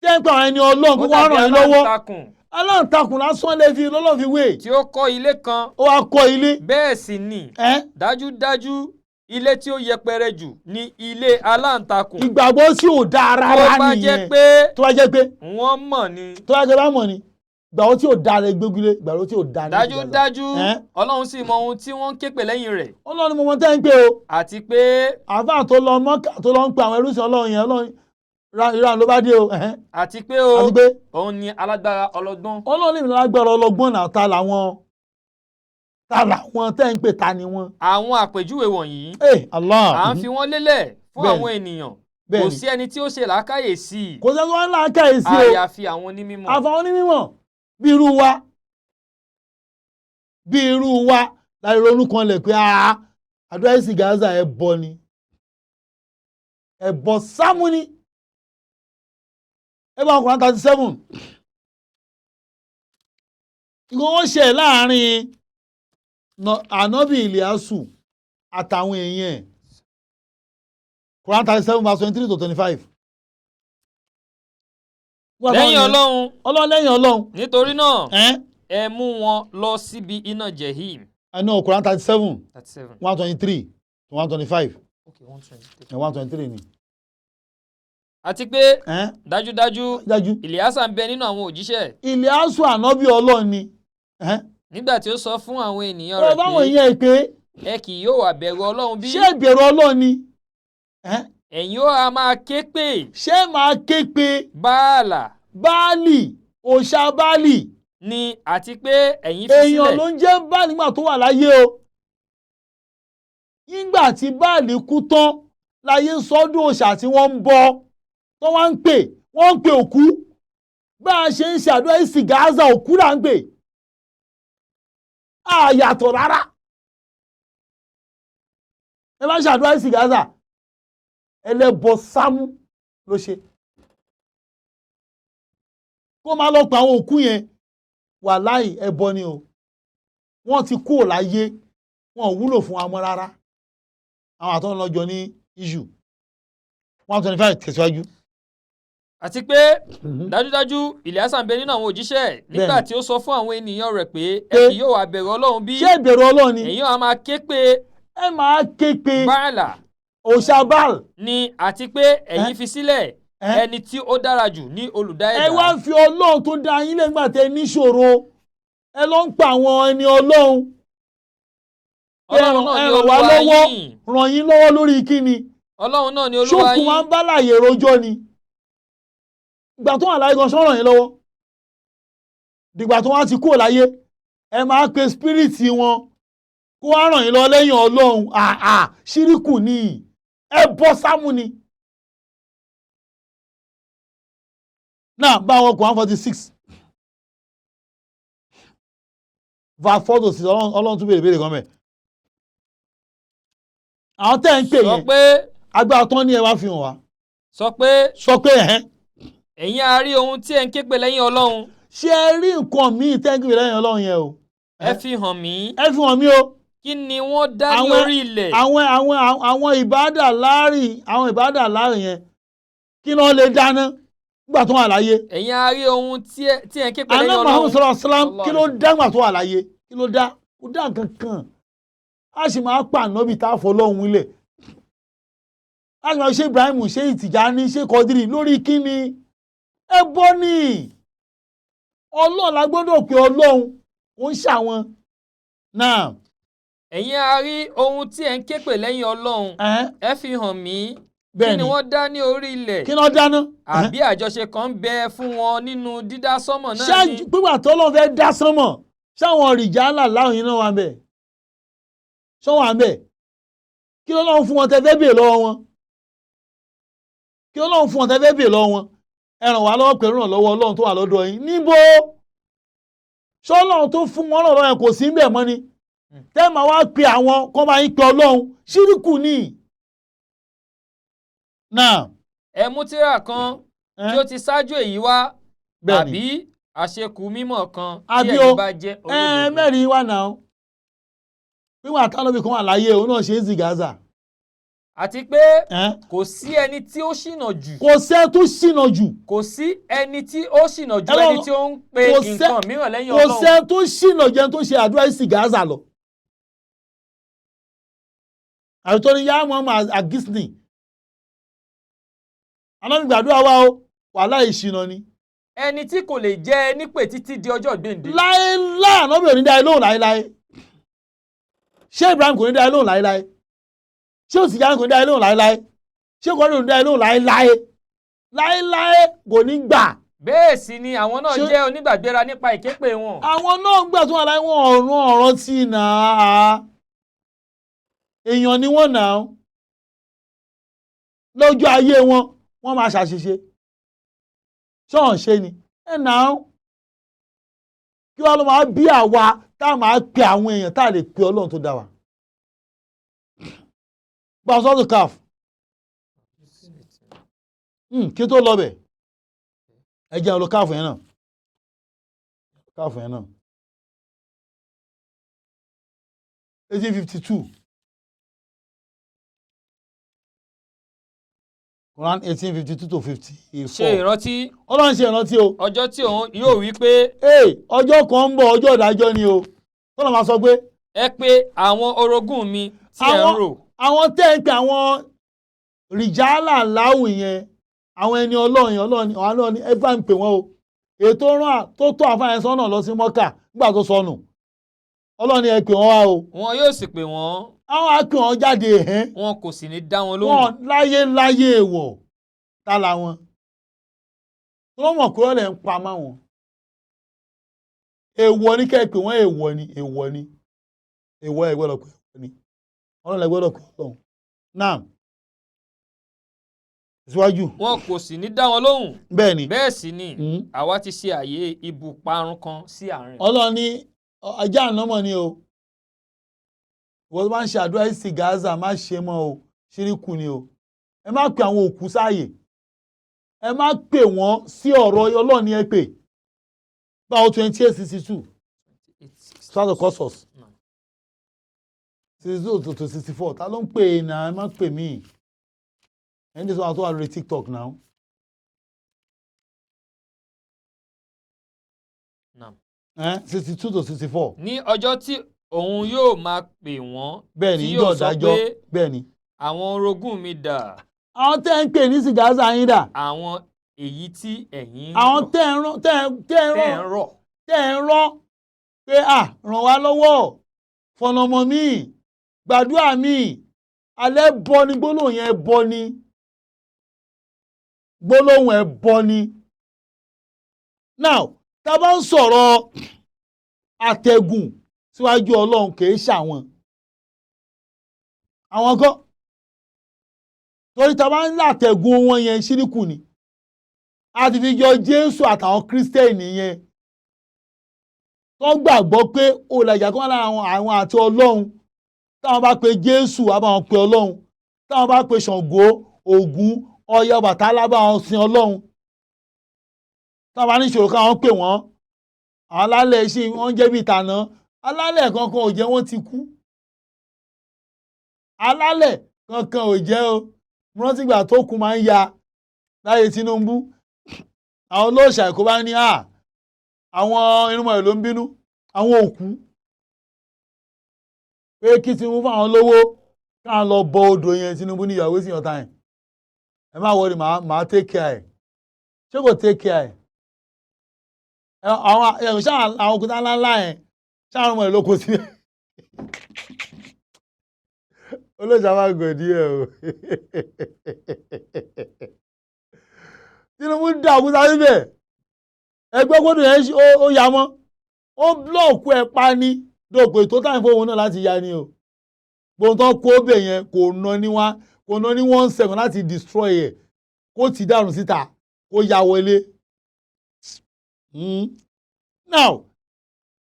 tẹ́ ń pa àwọn ẹni ọlọ́run kó wá ràn yín lọ́wọ́ aláǹtakùn lásán lè fi lọ́lọ́ fi wé. tí ó kọ́ ilé kan. ó wá kọ́ ilé. bẹ́ẹ̀ sì ni dájúdájú ilé tí ó yẹpẹrẹ jù ní ilé aláǹtakùn. ìgbàgbọ́ sí ò dáa rárá nìyẹn tó bá jẹ́ pé wọ́n mọ̀ ni. tó bá jẹ́ bá mọ̀ ni ìgbàgbọ́ tí ò dáa rẹ̀ gbégúlé ìgbàgbọ́ tí ò dáa ní ìgbàgbọ́. dájúdájú ọlọ́run sì mọ ohun tí wọ́n ń ké pè lẹ́yìn rẹ̀. ọlọ́run mo mọ tẹ́ ń pè o. àti pé. àfáà tó lọ Mọ́kà tó lọ ń pe àwọn ẹrúsìn ọlọ́run yẹn ọlọ́run ìran ló bá dé o. àti pé òun ni alágbára ọlọ́gbọ́n. ọlọ́run ní alágbára ọlọ́gbọ́n náà ta làwọn tẹ́ ń pè ta ni wọ́n. àwọn àpèjúwe wọ̀nyí. Allah. à ń fi wọ́n lélẹ̀ fún àwọn ènìyàn. kò sí ẹni tí ó ṣe làákàyè sí i. kò sẹ́ni wọ́n làákàyè sí o. àyàfi àwọn onímọ̀. àfàwọn onímọ̀ bí irú wa láì ronú kan lẹ̀ pé àdúrà Gaza ẹbọ ni ẹbọ sámú ni ẹbọ Quran 37 ìgbọ́n wọ́n ṣe láàrin ànábì Ìlíásù àtàwọn èèyàn Quran 37 verse 23 to 25. lẹ́yìn ọlọ́run lẹ́yìn ọlọ́run. nítorí náà ẹ mú wọn lọ síbi iná jehim. àná Quran 37 123 to 125. okay 123. 123 ni. àti pé dájúdájú Ìlíásà ń bẹ nínú àwọn òjíṣẹ́. Ìlíásù ànábì ọlọ́run ni. nígbà tí ó sọ fún àwọn ènìyàn rẹ̀ pé ẹ kì yóò wá bẹ̀rù ọlọ́run bí. ṣé ìbẹ̀rù ọlọ́run ni. ẹ̀yin ó máa ké pè. ṣé máa ké pè. Báàlì òòṣà Báàlì. ni àti pé ẹ̀yin fi sílẹ̀. èèyàn ló ń jẹ́ Báàlì nígbà tó wà láyé o. nígbà tí Báàlì kú tán láyé sọ́dún òòṣà tí wọ́n ń bọ tó wọ́n ń pè òkú. bá a ṣe ń ṣàdúrà Gaza òkú là ń pè. àyàtọ̀ rárá. ẹ máa ń ṣàdúrà Gaza ẹlẹ́bọ sámú ló ṣe. kó máa lọ pa àwọn òkú yẹn wàláhì ẹbọ ni o. wọ́n ti kúrò láyé wọn ò wúlò fún wa mọ́ rárá. àwọn àtọ́nà lọ́jọ́ ní iṣu 125 tẹ̀síwájú. àti pé dájúdájú Ìlíásà ń bẹ nínú àwọn òjíṣẹ́ nígbà tí ó sọ fún àwọn ènìyàn rẹ̀ pé ẹ kì yóò wá bẹ̀rù ọlọ́run bí. ṣé ìbẹ̀rù ọlọ́run ni. ẹ̀yin á máa ké pè. ẹ máa ké pè. Báàlà. òòṣà Báàl. ni àti pé ẹ̀yin fi sílẹ̀ ẹni tí ó dára jù ní olùdá ẹ̀dá. ẹ wá fi ọlọ́run tó dá yín lẹ́gbà tẹ níṣòro ẹ lọ ń pa àwọn ẹni ọlọ́run. ọlọ́run náà ni olúwa yín. ràn yín lọ́wọ́ lórí kíni. ọlọ́run náà ni olúwa yín. ṣókùn máa ń bá láàyè rojọ́ ni. ìgbà tó wà láyé gan ṣọ́ ràn yín lọ́wọ́. dìgbà tó wá ti kúrò láyé ẹ máa pe spiriti wọn kó wá ràn yín lọ lẹ́yìn ọlọ́run ṣíríkù ni ẹ bọ́ sámú ni. náà bá wọn kò 146 verse 4 to 6 ọlọ́run tún béèrè kan mẹ́. àwọn tẹ́ ń pè yẹn sọ pé agbára tán ní ẹ wá fi hàn wá. sọ pé ẹ̀yin á rí ohun tí ẹ ń ké pè lẹ́yìn ọlọ́run. ṣé ẹ rí nǹkan míì tẹ́ ń ké pè lẹ́yìn ọlọ́run yẹn o. ẹ fi hàn mí. ẹ fi hàn mí o. kí ni wọ́n dá ní orí ilẹ̀. àwọn ìbádà láàrin yẹn kí ni wọ́n lè dáná nígbà tó wà láyé. ẹ̀yin á rí ohun tí ẹ ń ké pè lẹ́yìn ọlọ́run. àná Muhammad sallallahu alaihi wasallam kí ló dá nígbà tó wà láyé kí ló dá kó dá kankan. a sì máa pa ànábì tá a fọ lọ́hùn ilẹ̀. a sì máa ṣe Ibrahim ṣe Tìjàní ṣe Kọ́dírì lórí kíni ẹ bọ́ ni ọlọ́run la gbọ́dọ̀ pé ọlọ́run ó ń ṣàwọn náà. ẹ̀yin á rí ohun tí ẹ ń ké pè lẹ́yìn ọlọ́run ẹ fi hàn mí kí ni wọ́n dá ní orí ilẹ̀. kí ni wọ́n dáná. àbí àjọṣe kan ń bẹ fún wọn nínú dídá sánmọ̀ náà ni. ṣé pípa tó lọ́n fẹ́ dá sánmọ̀ ṣáwọn rìjálà láwọn yìí náà wà ń bẹ̀ ṣọ́ wà ń bẹ̀ kí ló lọ́n fún wọn tẹ́ fẹ́ bèè lọ́wọ́ wọn kí ló lọ́n fún wọn tẹ́ fẹ́ bèè lọ́wọ́ wọn ẹ ràn wá lọ́wọ́ pẹ̀lú ìrànlọ́wọ́ ọlọ́run tó wà lọ́dọ̀ yín níbo ṣọ́lọ́run tó fún wọn lọ́rọ̀ yẹn kò sí ń bẹ̀ mọ́ ni tẹ́ máa wá pe àwọn kọ́ máa ń pe ọlọ́run ṣíríkù ni. náà ẹ mú tírà kan tí ó ti ṣáájú èyí wá àbí àṣekù mímọ̀ kan tí ẹ̀yin bá jẹ́ olódodo. mẹ́rin wà náà wíwọ̀n àtàlọ́bì kan wà láyé òun náà ṣe é Gaza àti pé kò sí ẹni tí ó ṣìnà jù. kò sẹ́ni tó ṣìnà jù. kò sí ẹni tí ó ṣìnà jù ẹni tí ó ń pe nǹkan mìíràn lẹ́yìn Ọlọ́run. kò sẹ́ni tó ṣìnà jù ẹni tó ṣe àdúrà ìsìgáàzà lọ. àbítọ́ ni yá Muhammad agisni anábì gbàdúrà wa o wàhálà ìṣìnà ni. ẹni tí kò lè jẹ́ nípè títí di ọjọ́ ìgbéǹde. láéláé ànábì ò ní dá ẹ lóhùn láéláé. ṣé Ibrahim kò ní dá ẹ lóhùn láéláé. ṣé òsìyá kò ní dá ẹ lóhùn láéláé. ṣé kò ní dá ẹ lóhùn láéláé. láéláé kò ní gbà. bẹ́ẹ̀ sì ni àwọn náà jẹ́ onígbàgbéra nípa ìképe wọn. àwọn náà gbà tó wà láì wọn ọ̀rọ̀ tí nà á. èèyàn ni wọ́n nà á. lójú ayé wọn wọ́n máa ṣàṣìṣe. ṣọ́ọ̀n ṣe ni ẹ̀ nà á. kí wọ́n lọ máa bí àwa tá a máa pe àwọn èèyàn tá a lè pe Ọlọ́run tó dá wa. gba sọ́tò káf. kí tó lọ bẹ̀ ẹ jẹ́ ọ lọ káàfù yẹn náà. káàfù yẹn náà. 1852. Quran 1852 to 54. ṣe ìrántí. Ọlọ́run ṣe ìrántí o. ọjọ́ tí òun yóò wí pé. ọjọ́ kan ń bọ̀ ọjọ́ ìdájọ́ ni o. tọ́lá máa sọ pé. ẹ pé àwọn orogún mi tí ẹ ń rò. àwọn tẹ́ ń pè àwọn rìjálà láwù yẹn àwọn ẹni ọlọ́run ẹ bá ń pè wọ́n o. ètò rán tó tó àfáàyàn sọ́nà lọ sí Mọ́kà nígbà tó sọnù. Ọlọ́run ẹ pè wọ́n wá o. wọn yóò sì pè wọ́n. àwọn á pè wọ́n jáde wọn kò sì ní dá wọn lóhùn. wọn láyé èèwọ̀ ta làwọn. wọ́n mọ̀ kúrò lẹ́ ń pa má wọn. èèwọ̀ ní kẹ́ ẹ pè wọ́n èèwọ̀ ni ẹ gbọ́dọ̀ pé èèwọ̀ ni Ọlọ́run ẹ gbọ́dọ̀ pé Ọlọ́run. náà síwájú. wọn kò sì ní dá wọn lóhùn. bẹ́ẹ̀ sì ni àwa ti ṣe àyè ibùparun kan sí àárín. Ọlọ́run ní ajá ànámọ̀ ni o wọ́n tó bá ń ṣe àdúrà sí Gaza má ṣe mọ́ o ṣíríkù ni o ẹ má pe àwọn òkú sáàyè ẹ má pè wọ́n sí ọ̀rọ̀ Ọlọ́run ní ẹ pè báwo 28:62 start of cursus 62 to 64 ta ló ń pè é náà ẹ má pè mí ẹni tí wọ́n tó wà lórí TikTok náà. 62 to 64. ní ọjọ́ tí òun yóò máa pè wọ́n. bẹ́ẹ̀ni ìjọ ìdájọ́ bẹ́ẹ̀ni. àwọn orogún mi dà. àwọn tẹ́ ń pè ní sìgáàsà yín dà. àwọn èyí tí ẹ̀yin ń rọ̀. àwọn tẹ́ ń rọ̀ pé ràn wá lọ́wọ́ fọ̀nàmọ́ mi gbàdúrà mi alẹ́ bọ́ ni gbólóhùn yẹn bọ́ ni gbólóhùn ẹ̀ bọ́ ni. now tá a bá ń sọ̀rọ̀ àtẹ̀gùn síwájú Ọlọ́run kì í ṣàwọn àwọn kọ́ torí tá a bá ń látẹ̀gùn wọn yẹn ṣíríkù ni a ti fi jọ Jésù àtàwọn Kírísítẹ́nì yẹn tó gbàgbọ́ pé olàjà kan lára àwọn àti Ọlọ́run táwọn bá pe Jésù àbáwọn pe Ọlọ́run táwọn bá pe Ṣàngó Ògún Ọya Ọbàtálá báwọn sin Ọlọ́run táwọn bá ní ìṣòro káwọn pè wọ́n àwọn alálẹ̀ ṣì wọ́n jẹ́ bí ìtànà alálẹ̀ kankan ò jẹ́ wọ́n ti kú alálẹ̀ kankan ò jẹ́ o mo rántí ìgbà tó kù máa ń ya láyé Tinubu àwọn olóòṣà Èkó bá ní àwọn irúnmọ̀ ẹ̀ ló ń bínú àwọn òkú pé kí Tinubu fún àwọn lówó káwọn lọ bọ odò yẹn Tinubu ní ìyàwó sí ọ̀tá yẹn ẹ má wọrí màá take care ẹ̀ ṣé kò take care ẹ̀ àwọn òkúta ńláńlá yẹn ṣáà irúnmọ̀ ẹ̀ ló kó sílẹ̀ olóòṣà máa gọ̀ díẹ̀ o Tinubu dá òkúta síbẹ̀ ẹgbẹ́ gbọ́dọ̀ yẹn ó ya mọ́ ó blọ́ọ̀kù ẹ̀ pa ní dòpò ètò táyìn fún òun náà láti ya ni o gbogbo tó kó bẹ̀ yẹn kò ná ní 1 second láti destroy ẹ̀ kó ti dànù síta kó ya wọlé. now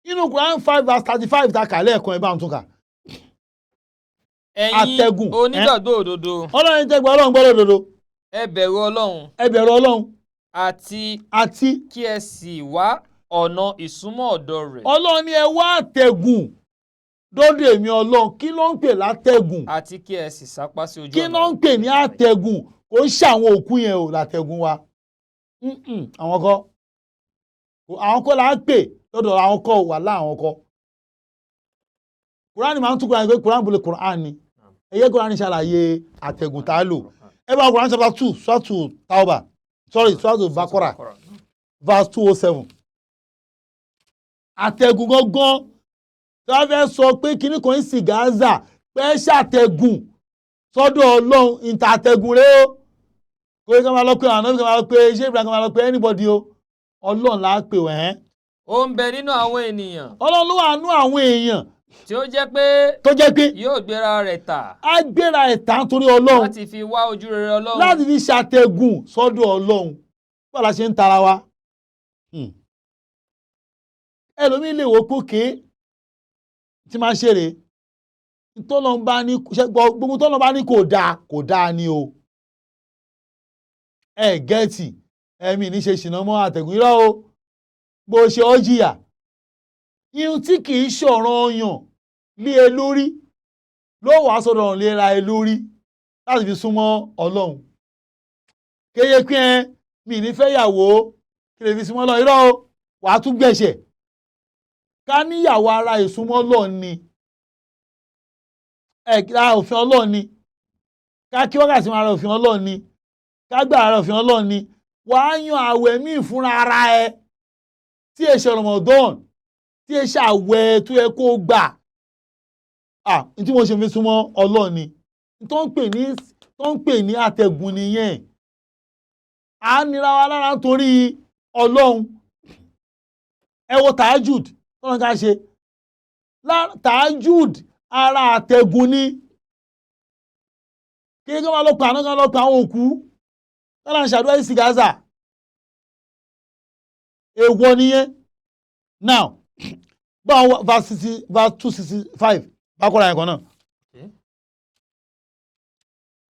inú Quran 5:35 ta kà lẹ́ẹ̀kan ẹ̀ bá ń tún kà. ẹ̀yin onígbàgbọ́ òdodo. Ọlọ́run tẹ́ gbọ́ Ọlọ́run gbọ́dọ̀ òdodo. ẹ bẹ̀rù Ọlọ́run. ẹ bẹ̀rù Ọlọ́run. àti kí ẹ sì wá ọ̀nà ìsúnmọ́ ọ̀dọ̀ rẹ̀. Ọlọ́run ni ẹ wá àtẹ̀gùn dọ́dọ̀ èmi ọlọ́run kí ló ń pè látẹ̀gùn àti kí ẹ sì sápá sí ojú kí ló ń pè ní àtẹ̀gùn kò ń ṣe àwọn òkú yẹn ò látẹ̀gùn wa àwọn kọ́ là ń pè lọ́dọ̀ àwọn kọ́ wà láwọn kọ́ Kùránì máa ń tún Kùránì pé Kùránì bolo Kùránì ni ẹ̀yẹ́ Kùránì ṣàlàyé àtẹ̀gùn tá a lò ẹ bá Kùránì chapter 2 Suratu Tauba Suratu Baqarah verse 207 àtẹ̀gùn gangan tí wọ́n fẹ́ sọ pé kíní kan ń sì Gaza pé ṣàtẹ̀gùn sọ́dọ̀ ọlọ́run ìta àtẹ̀gùn rẹ ó kò yẹ ká máa lọ pé àwọn ọ̀nà máa lọ pé ṣé Ibrahim máa lọ pé anybody o ọlọ́run là á pè wẹ́n. ó ń bẹ nínú àwọn ènìyàn. ọlọ́run ló wà nú àwọn èèyàn. tí ó jẹ́ pé yóò gbéra rẹ̀ tà. á gbéra ẹ̀ tà nítorí ọlọ́run. láti fi wá ojú rere ọlọ́run. láti fi ṣàtẹ̀gùn sọ́dọ̀ ọlọ́run báwo la ṣe ń tara wa. ẹlòmíì lè wò pókè tí máa ṣeré gbogbo tọ́lọ́ bá ní kò dáa ni o. Gẹ́ẹ̀tì ẹ̀mí ní ṣe ṣìnà mọ́ àtẹ̀gùn irọ́ o bó ṣe ọ́ jìyà ihun tí kì í ṣọ̀ràn ọyàn lé e lórí ló wàá sọ̀rọ̀ lé ra e lórí láti fi súnmọ́ ọlọ́run kéye pé mi ní fẹ́ yàwó kí lè fi súnmọ́ ọlọ́run irọ́ o wàá tún gbẹ̀ṣẹ̀ ká níyàwó ara ìsúnmọ́ ọlọ́run ni ara òfin ọlọ́run ni ká kí wákàtí máa ra òfin ọlọ́run ni ká gbà ara òfin ọlọ́run ni wàá yan àwẹ̀ míì fúnra ara ẹ tí ẹ ṣe Ramadan tí ẹ ṣe àwẹ̀ tó yẹ kó gbà tí mo ṣe fi súnmọ́ ọlọ́run ni tó ń pè ní àtẹ̀gùn nìyẹn à ń nira wa lára nítorí ọlọ́run ẹ wo tahajud tọ́nà ká ṣe tahajud ara àtẹ̀gùn ni kí ẹ kí wọ́n lọ pa àná kan lọ pa àwọn òkú tọ́nà ṣàdúrà sí Gaza èèwọ̀ nìyẹn now báwo verse 265 bákọ́ra yẹn kan náà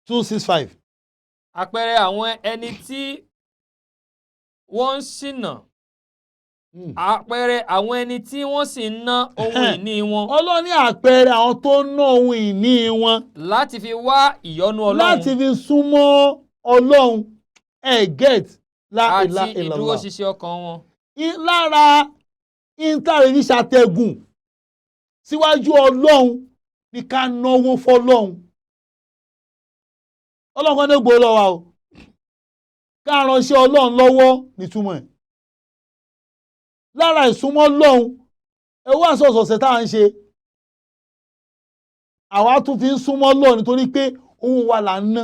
265. àpẹẹrẹ àwọn ẹni tí wọ́n ń ṣìnà àpẹẹrẹ àwọn ẹni tí wọ́n sì ń ná ohun ìní wọn. Ọlọ́run ní àpẹẹrẹ àwọn tó ń ná ohun ìní wọn. láti fi wá ìyọ́nú Ọlọ́run. láti fi súnmọ́ Ọlọ́run get la ilaha illallah. àti ìdúróṣinṣin ọkàn wọn. lára íńtàrí ní ṣàtẹ̀gùn síwájú Ọlọ́run ní ká náwó fọ́lọ́run. Ọlọ́run kan ní gbòó lọ́wọ́ o ká ránṣẹ́ Ọlọ́run lọ́wọ́ nítumọ̀ ẹ̀. lára ìsúnmọ́ Ọlọ́run ẹwọ́ àsọ̀sọ̀sẹ̀ tá à ń ṣe àwa tún fi ń súnmọ́ Ọlọ́run nítorí pé òun wà là ń ná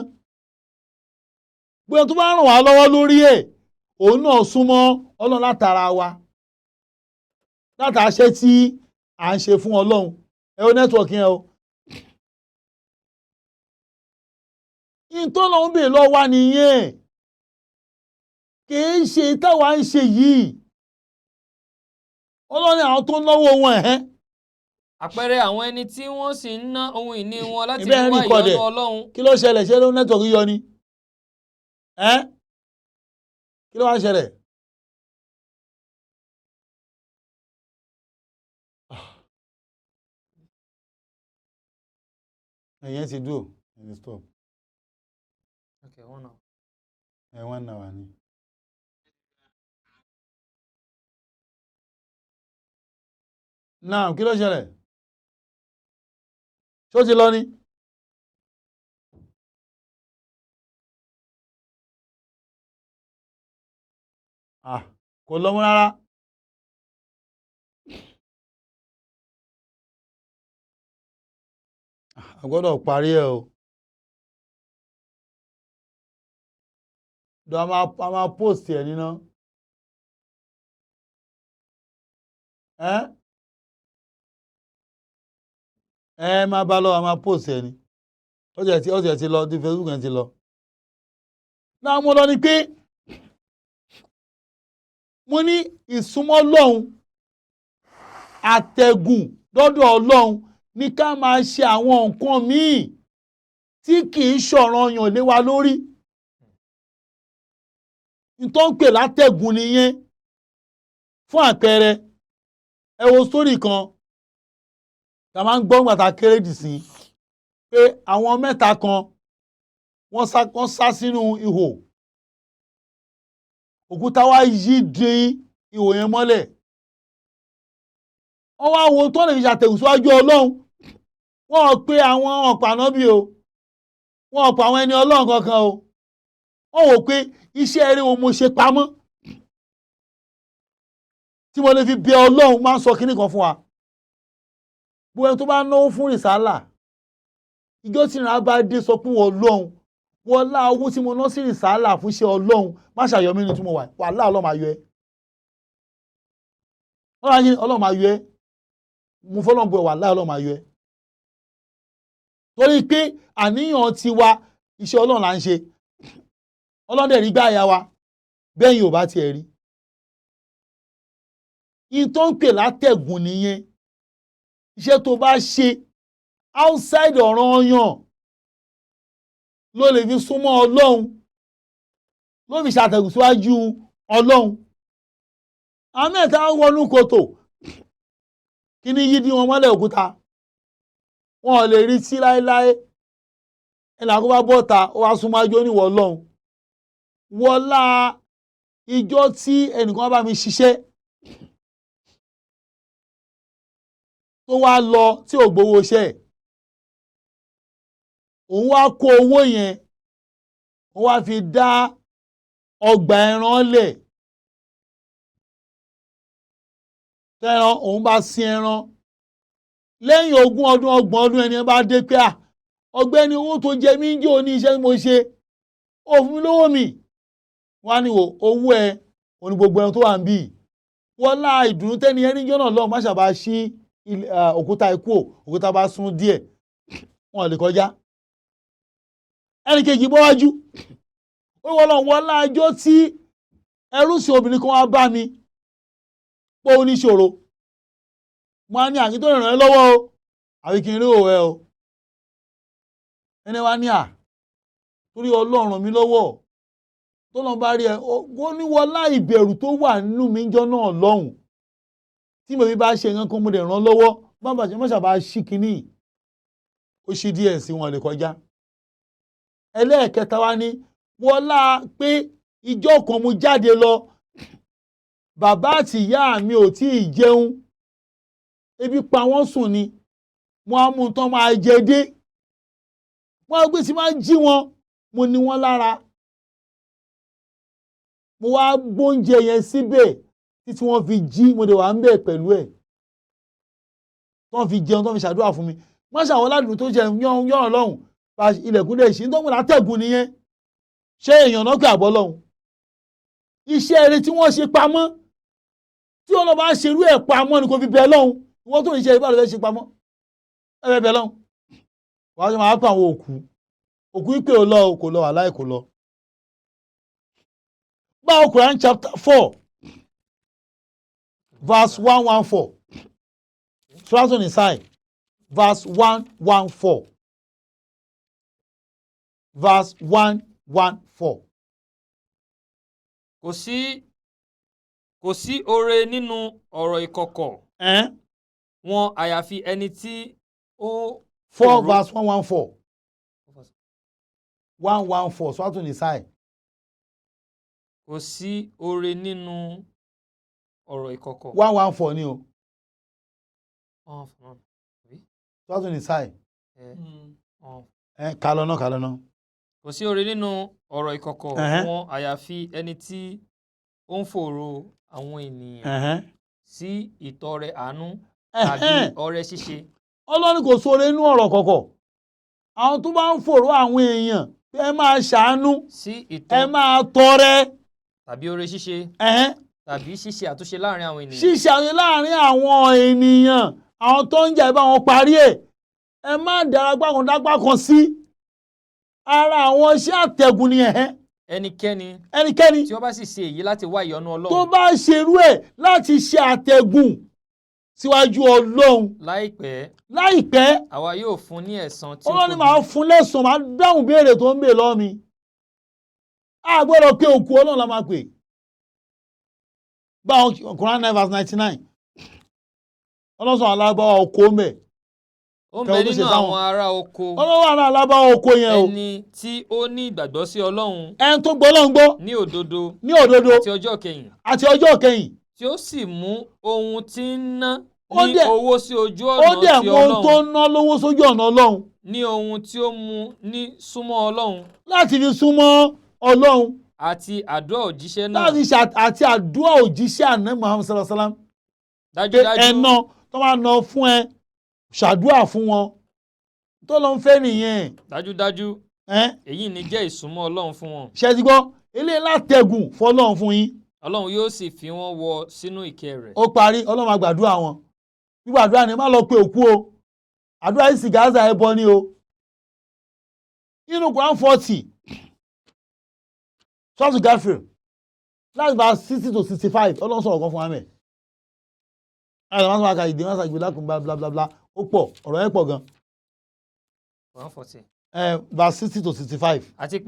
bóyá tó bá ràn wá lọ́wọ́ lórí ẹ̀ òun náà súnmọ́ Ọlọ́run látara wa látara ṣe tí à ń ṣe fún Ọlọ́run ẹ ó nẹ́tíwọ̀kì yẹn o. ìtọ́lọ́run bèè lọ wá nìyẹn kì í ṣe táwa ń ṣe yìí. Ọlọ́run ní àwọn tó náwó wọn ẹ̀hẹ́. àpẹẹrẹ àwọn ẹni tí wọ́n sì ń ná ohun ìní wọn láti fi wá ìyọ́nú Ọlọ́run. kí ló ṣẹlẹ̀ ṣé ló nẹ́tọ̀ọ̀kì yọ ni kí ló wá ṣẹlẹ̀. ẹ̀yẹn ti dùn ẹ̀yìn stop. Okay, 1 hour. 1 hour ni. Náà kí ló ṣẹlẹ̀? Ṣó ti lọ ni? Kò lọ mú rárá. A gbọ́dọ̀ parí ẹ̀ o. A máa post ẹ̀ níná. Máa bá lọ a máa post ẹ̀ ni. Ó jẹ́ ti lọ di Facebook ẹ̀ ti lọ. Náà mo lọ ni pé mo ní ìsúnmọ́ Ọlọ́run àtẹ̀gùn dọ́dọ̀ Ọlọ́run ní ká máa ṣe àwọn nǹkan míì tí kì í ṣọ̀ranyàn lé wa lórí. Tó ń pè látẹ̀gùn nìyẹn. Fún àpẹẹrẹ ẹ wo sórí kan tá máa ń gbọ́ nígbà tá a kéré dì sí pé àwọn mẹ́ta kan wọ́n sá sínú ihò òkúta wá yí dín ihò yẹn mọ́lẹ̀ wọ́n wá wo tó lè fi ṣàtẹ̀gùn síwájú Ọlọ́run wọ́n pe àwọn ọ̀pọ̀ ànábì o wọ́n ọ̀pọ̀ àwọn ẹni Ọlọ́run kankan o wọ́n wò pé iṣẹ́ eré wo mo ṣe pamọ́ tí mo lè fi bẹ Ọlọ́run máa ń sọ kíní kan fún wa gbogbo ẹni tó bá náwó fún rìsálà ìjọ tí ìrìn àbá dé sọ pé Ọlọ́run wọ́n lá owó tí mo ná sí rìsálà fún iṣẹ́ Ọlọ́run má ṣàyọmí nínú tí mo wà láà Ọlọ́run máa yọ ẹ́ Ọlọ́run máa yọ ẹ́ mo fọ́lọ́run bọ̀ wà láà Ọlọ́run máa yọ ẹ́ torí pé àníyàn ti wa iṣẹ́ Ọlọ́run là ń ṣe Ọlọ́run dẹ̀ rí gbá àyà wa bẹ́ẹ̀ yìí ò bá tiẹ̀ rí in tó ń pè látẹ̀gùn nìyẹn iṣẹ́ tó bá ṣe outside ọ̀ranyàn ló lè fi súnmọ́ Ọlọ́run ló fi ṣàtẹ̀gùn síwájú Ọlọ́run àwọn mẹ́ta wọnú kòtò kí ni yí dí wọn mọ́lẹ̀ òkúta wọn ò lè rí sí láéláé ẹnì àkóbá bọ́ta ó wá súnmọ́ ajó níwọ̀ Ọlọ́run wọlá ìjọ tí ẹnìkan bá mi ṣiṣẹ́ tó wá lọ tí ò gbowó iṣẹ́ òun wá kó owó yẹn òun wá fi dá ọgbà ẹran lẹ̀ tẹ́ran òun bá sin ẹran lẹ́yìn 20 ọdún 30 ọdún ẹni bá dé pé ọ̀gbẹ́ni owó tó jẹ mí ń jẹ́ òní iṣẹ́ tí mo ṣe ó fún mi lówó mi wọ́n á ní owó ẹ òní gbogbo ẹran tó wà ń bì wọ́n lá ìdùnnú tẹ́ni ẹni jọ́nà lọ́wọ́ má ṣàbá sí òkúta ikú òkúta bá sún díẹ̀ wọn lè kọjá ẹnì kejì bọ́wájú ó wọ́n lájọ́ tí ẹrú sí obìnrin kan wá bá mi pé ó níṣòro mo á ní àkí tó ràn ẹ́ lọ́wọ́ o àbí kí n rí òwe o ẹni wá ní torí Ọlọ́run ràn mí lọ́wọ́ tó lọ́n bá rí ẹ ó ní wọ́n láì ìbẹ̀rù tó wà nínú mi jọ náà lọ́hùn tí mo fi bá ṣe nǹkan kan mo dẹ̀ ràn lọ́wọ́ bàbá ṣe mọ́ṣàbá ṣí kínní ó ṣí díẹ̀ sí wọn lè kọjá ẹlẹ́ẹ̀kẹta wá ní wọ́n lá pé ìjọ kan mo jáde lọ bàbá àti ìyá mi ò tí ì jẹun ebi pa wọ́n sùn ni wọ́n á mú tán máa jẹ dé wọ́n á gbé tí máa jí wọn mo ní wọ́n lára mo wá gbóúnjẹ yẹn síbẹ̀ títí wọ́n fi jí mo dẹ̀ wà ń bẹ̀ pẹ̀lú ẹ̀ tán fi jẹun tán fi ṣàdúrà fún mi wọ́n ṣàwọn aládùn tó jẹ yọ̀ràn lọ́hùn bá ilẹ̀kùn lè ṣí tó ń gbọ́dọ̀ àtẹ̀gùn nìyẹn ṣé èèyàn náà pè àbọ̀ lọ́hùn iṣẹ́ eré tí wọ́n ṣe pamọ́ tí wọ́n lọ bá ṣerú ẹ̀ pamọ́ ni kò fi bẹ̀ lọ́hùn ìwọ́n tó ń ṣe ìbára fẹ́ ṣe pamọ́ ẹ bẹ̀ lọ́hùn wàá ṣe máa pa àwọn òkú ìpè ò lọ kò lọ àláì kò lọ. báwo Quran chapter 4 verse 114 Surah An-Nisa verse 114 verse 114. Kò sí oore nínú ọ̀rọ̀ ìkọ̀kọ̀ wọn àyàfi ẹni tí ó 4 verse 114 114 Surah An-Nisa. Kò sí oore nínú ọ̀rọ̀ ìkọ̀kọ̀ 114 ni o. Surah An-Nisa. Kálọ̀ náà. Kò sí oore nínú ọ̀rọ̀ ìkọ̀kọ̀ wọn àyàfi ẹni tí ó ń fòòró àwọn ènìyàn sí ìtọrẹ àánú tàbí ọrẹ ṣíṣe. Ọlọ́run kò sóore nínú ọ̀rọ̀ kọ̀kọ̀ àwọn tó bá ń fòòró àwọn èèyàn ẹ máa ṣàánú ẹ máa tọrẹ tàbí ọrẹ ṣíṣe tàbí ṣíṣe àtúnṣe láàrin àwọn ènìyàn. ṣíṣe àtúnṣe láàrin àwọn ènìyàn àwọn tó ń jà ẹ bá wọn parí ẹ má darapá kan dápá kan sí ara àwọn iṣẹ́ àtẹ̀gùn ni ẹnikẹ́ni tí ó bá sì ṣe èyí láti wá ìyọ́nú Ọlọ́run tó bá ṣerú ẹ̀ láti ṣe àtẹ̀gùn síwájú Ọlọ́run láìpẹ́ àwa yóò fún ní ẹ̀san tí ó Ọlọ́run ni màá fún lẹ́san máa dáhùn béèrè tó ń bè lọ́wọ́ mi a gbọ́dọ̀ pé òkú Ọlọ́run la máa pè báwọn Quran 9 verse 99 ọlọ́sàn alábáwá ọkọ̀ mẹ́ ó ń bẹ nínú àwọn ará oko. ọlọ́wọ́ àná alábá oko yẹn o. ẹni tí ó ní ìgbàgbọ́ sí Ọlọ́run. ẹni tó gbọ́ Ọlọ́run gbọ́. ní òdodo. ní òdodo. àti ọjọ́ kẹyìn. àti ọjọ́ kẹyìn. tí ó sì mú ohun tí ń ná ní owó sí ojú ọ̀nà ó dẹ̀ mú ohun tó ná lówó sójú ọ̀nà Ọlọ́run. ní ohun tí ó mú ní súnmọ́ Ọlọ́run. láti fi súnmọ́ Ọlọ́run. àti àdúrà òjíṣẹ́ náà. àti àdúrà òjíṣẹ́ àná Muhammad sallallahu alaihi wasallam. dájúdájú ẹ̀nà tó máa ná fún ẹ ṣàdúrà fún wọn tó lọ ń fẹ́ nìyẹn. dájúdájú èyí ni jẹ́ ìsúnmọ́ Ọlọ́run fún wọn. ṣe ti gbọ́ eléyìí látẹ̀gùn fọlọ́run fún yín. Ọlọ́run yóò sì fi wọ́n wọ sínú ìkẹ́ rẹ̀. ó parí Ọlọ́run máa gbàdúrà wọn. gbígbàdúrà ni má lọ pe òkú o àdúrà yìí sì gáàsà ẹbọ ni o. nínú Quran 40 ṣọ́ọ̀tù gáfíìr láti bá 60 to 65 Ọlọ́run sọ̀rọ̀ kan fún wa mẹ́. láti máa ń sọ àkà ìdí wọn ṣàgbé lákùn blablabla ó pọ̀ ọ̀rọ̀ yẹn pọ̀ gan. 140. Verse 60 to 65. àti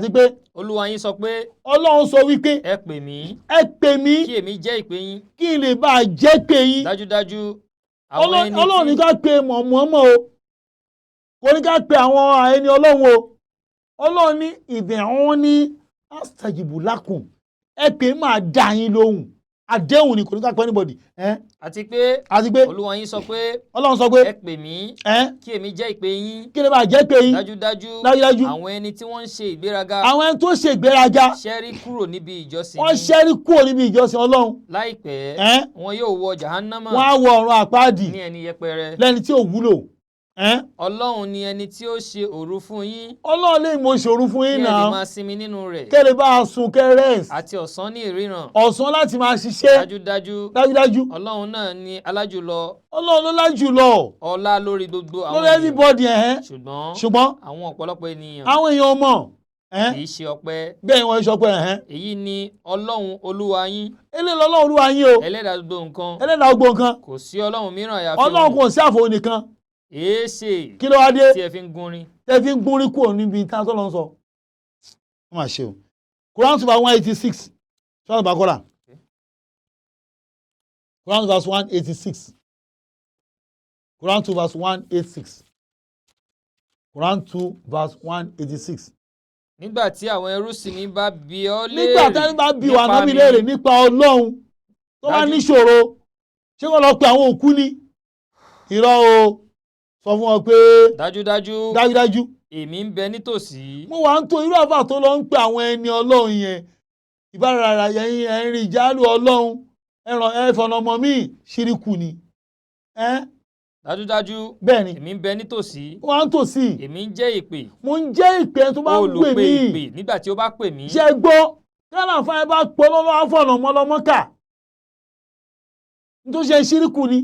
pé Olúwa yín sọ pé Ọlọ́run sọ wípé ẹ pè mí kí èmi jẹ́ ìpè yín kí n lè bá a jẹ́ pè yín. dájúdájú àwọn ẹni tí Ọlọ́run ní ká pe mọ̀mọ́ o kò ní ká pe àwọn ẹni Ọlọ́run o. Ọlọ́run ní ìdẹ̀hún ní astajibu lakum ẹ pè máa dá yín lóhùn àdéhùn ni kò ní ká pe anybody. àti pé Olúwa yín sọ pé Ọlọ́run sọ pé ẹ pè mí kí èmi jẹ́ ìpè yín kí lè bá jẹ́ pè yín. dájúdájú àwọn ẹni tí wọ́n ń ṣe ìgbéraga ṣẹ́rí kúrò níbi ìjọsìn wọ́n ṣẹ́rí kúrò níbi ìjọsìn Ọlọ́run. láìpẹ́ wọn yóò wọ jahannama. wọ́n á wọ ọ̀run àpáàdì ní ẹni yẹpẹrẹ. lẹ́ni tí ò wúlò. Ọlọ́run ni ẹni tí ó ṣe òru fún yín. Ọlọ́run lè mọ ṣòru fún yín náà. kí ẹ lè máa sinmi nínú rẹ̀. kẹ́lẹ́ bá a sùn kẹ́rẹ́s. àti ọ̀sán ní ìríran. ọ̀sán láti máa ṣiṣẹ́. dájúdájú. Ọlọ́run náà ni alájùlọ. Ọlọ́run ló lájùlọ. ọlá lórí gbogbo àwọn ènìyàn. lórí everybody ṣùgbọ́n àwọn ọ̀pọ̀lọpọ̀ ènìyàn. àwọn èèyàn mọ̀. kì í ṣe ọpẹ́. bẹ́ẹ̀ wọ́n ṣe ọpẹ́. èyí ni Ọlọ́run Olúwa yín. eléyìí lọ́lọ́run Olúwa yín o. ẹlẹ́dàá gbogbo nǹkan. kò sí Ọlọ́run mìíràn àyàfi Ọlọ́run kò sí àfọwọ́ nìkan. èéṣe kí ló wá dé tí ẹ fi ń gúnrin. kúrò níbi tí wọ́n lọ sọ. wọ́n máa ṣe o. Quran 186 ṣọ́nà bàkọ́rà. Quran 186. Quran 186. Quran 186. nígbà tí àwọn ẹrú sì ní bá bi ọ́ léèrè nígbà tí wọ́n bá bi wà náà mi léèrè nípa Ọlọ́run tó bá níṣòro ṣé wọ́n lọ pe àwọn òkú ni. irọ́ o sọ fún wọn pé dájúdájú èmi ń bẹ nítòsí. mo wà ń tó irú àfà tó lọ ń pe àwọn ẹni Ọlọ́run yẹn ìbára yẹn ẹ̀rín ìjálù Ọlọ́run ẹ̀fọ̀nà ọmọ mi ṣíríkù ni. dájúdájú bẹ́ẹ̀ni èmi ń bẹ nítòsí. mo wà ń tòsí. èmi ń jẹ́ ìpè. mo ń jẹ́ ìpè tó bá ń pè mí. ìpè nígbà tí ó bá pè mí. ṣe gbọ́ kálá fún ẹ bá pọ̀ lọ́wọ́ àfọ̀nà ọmọ ọlọ́mọ́kà nítorí ṣe ṣíríkù ni.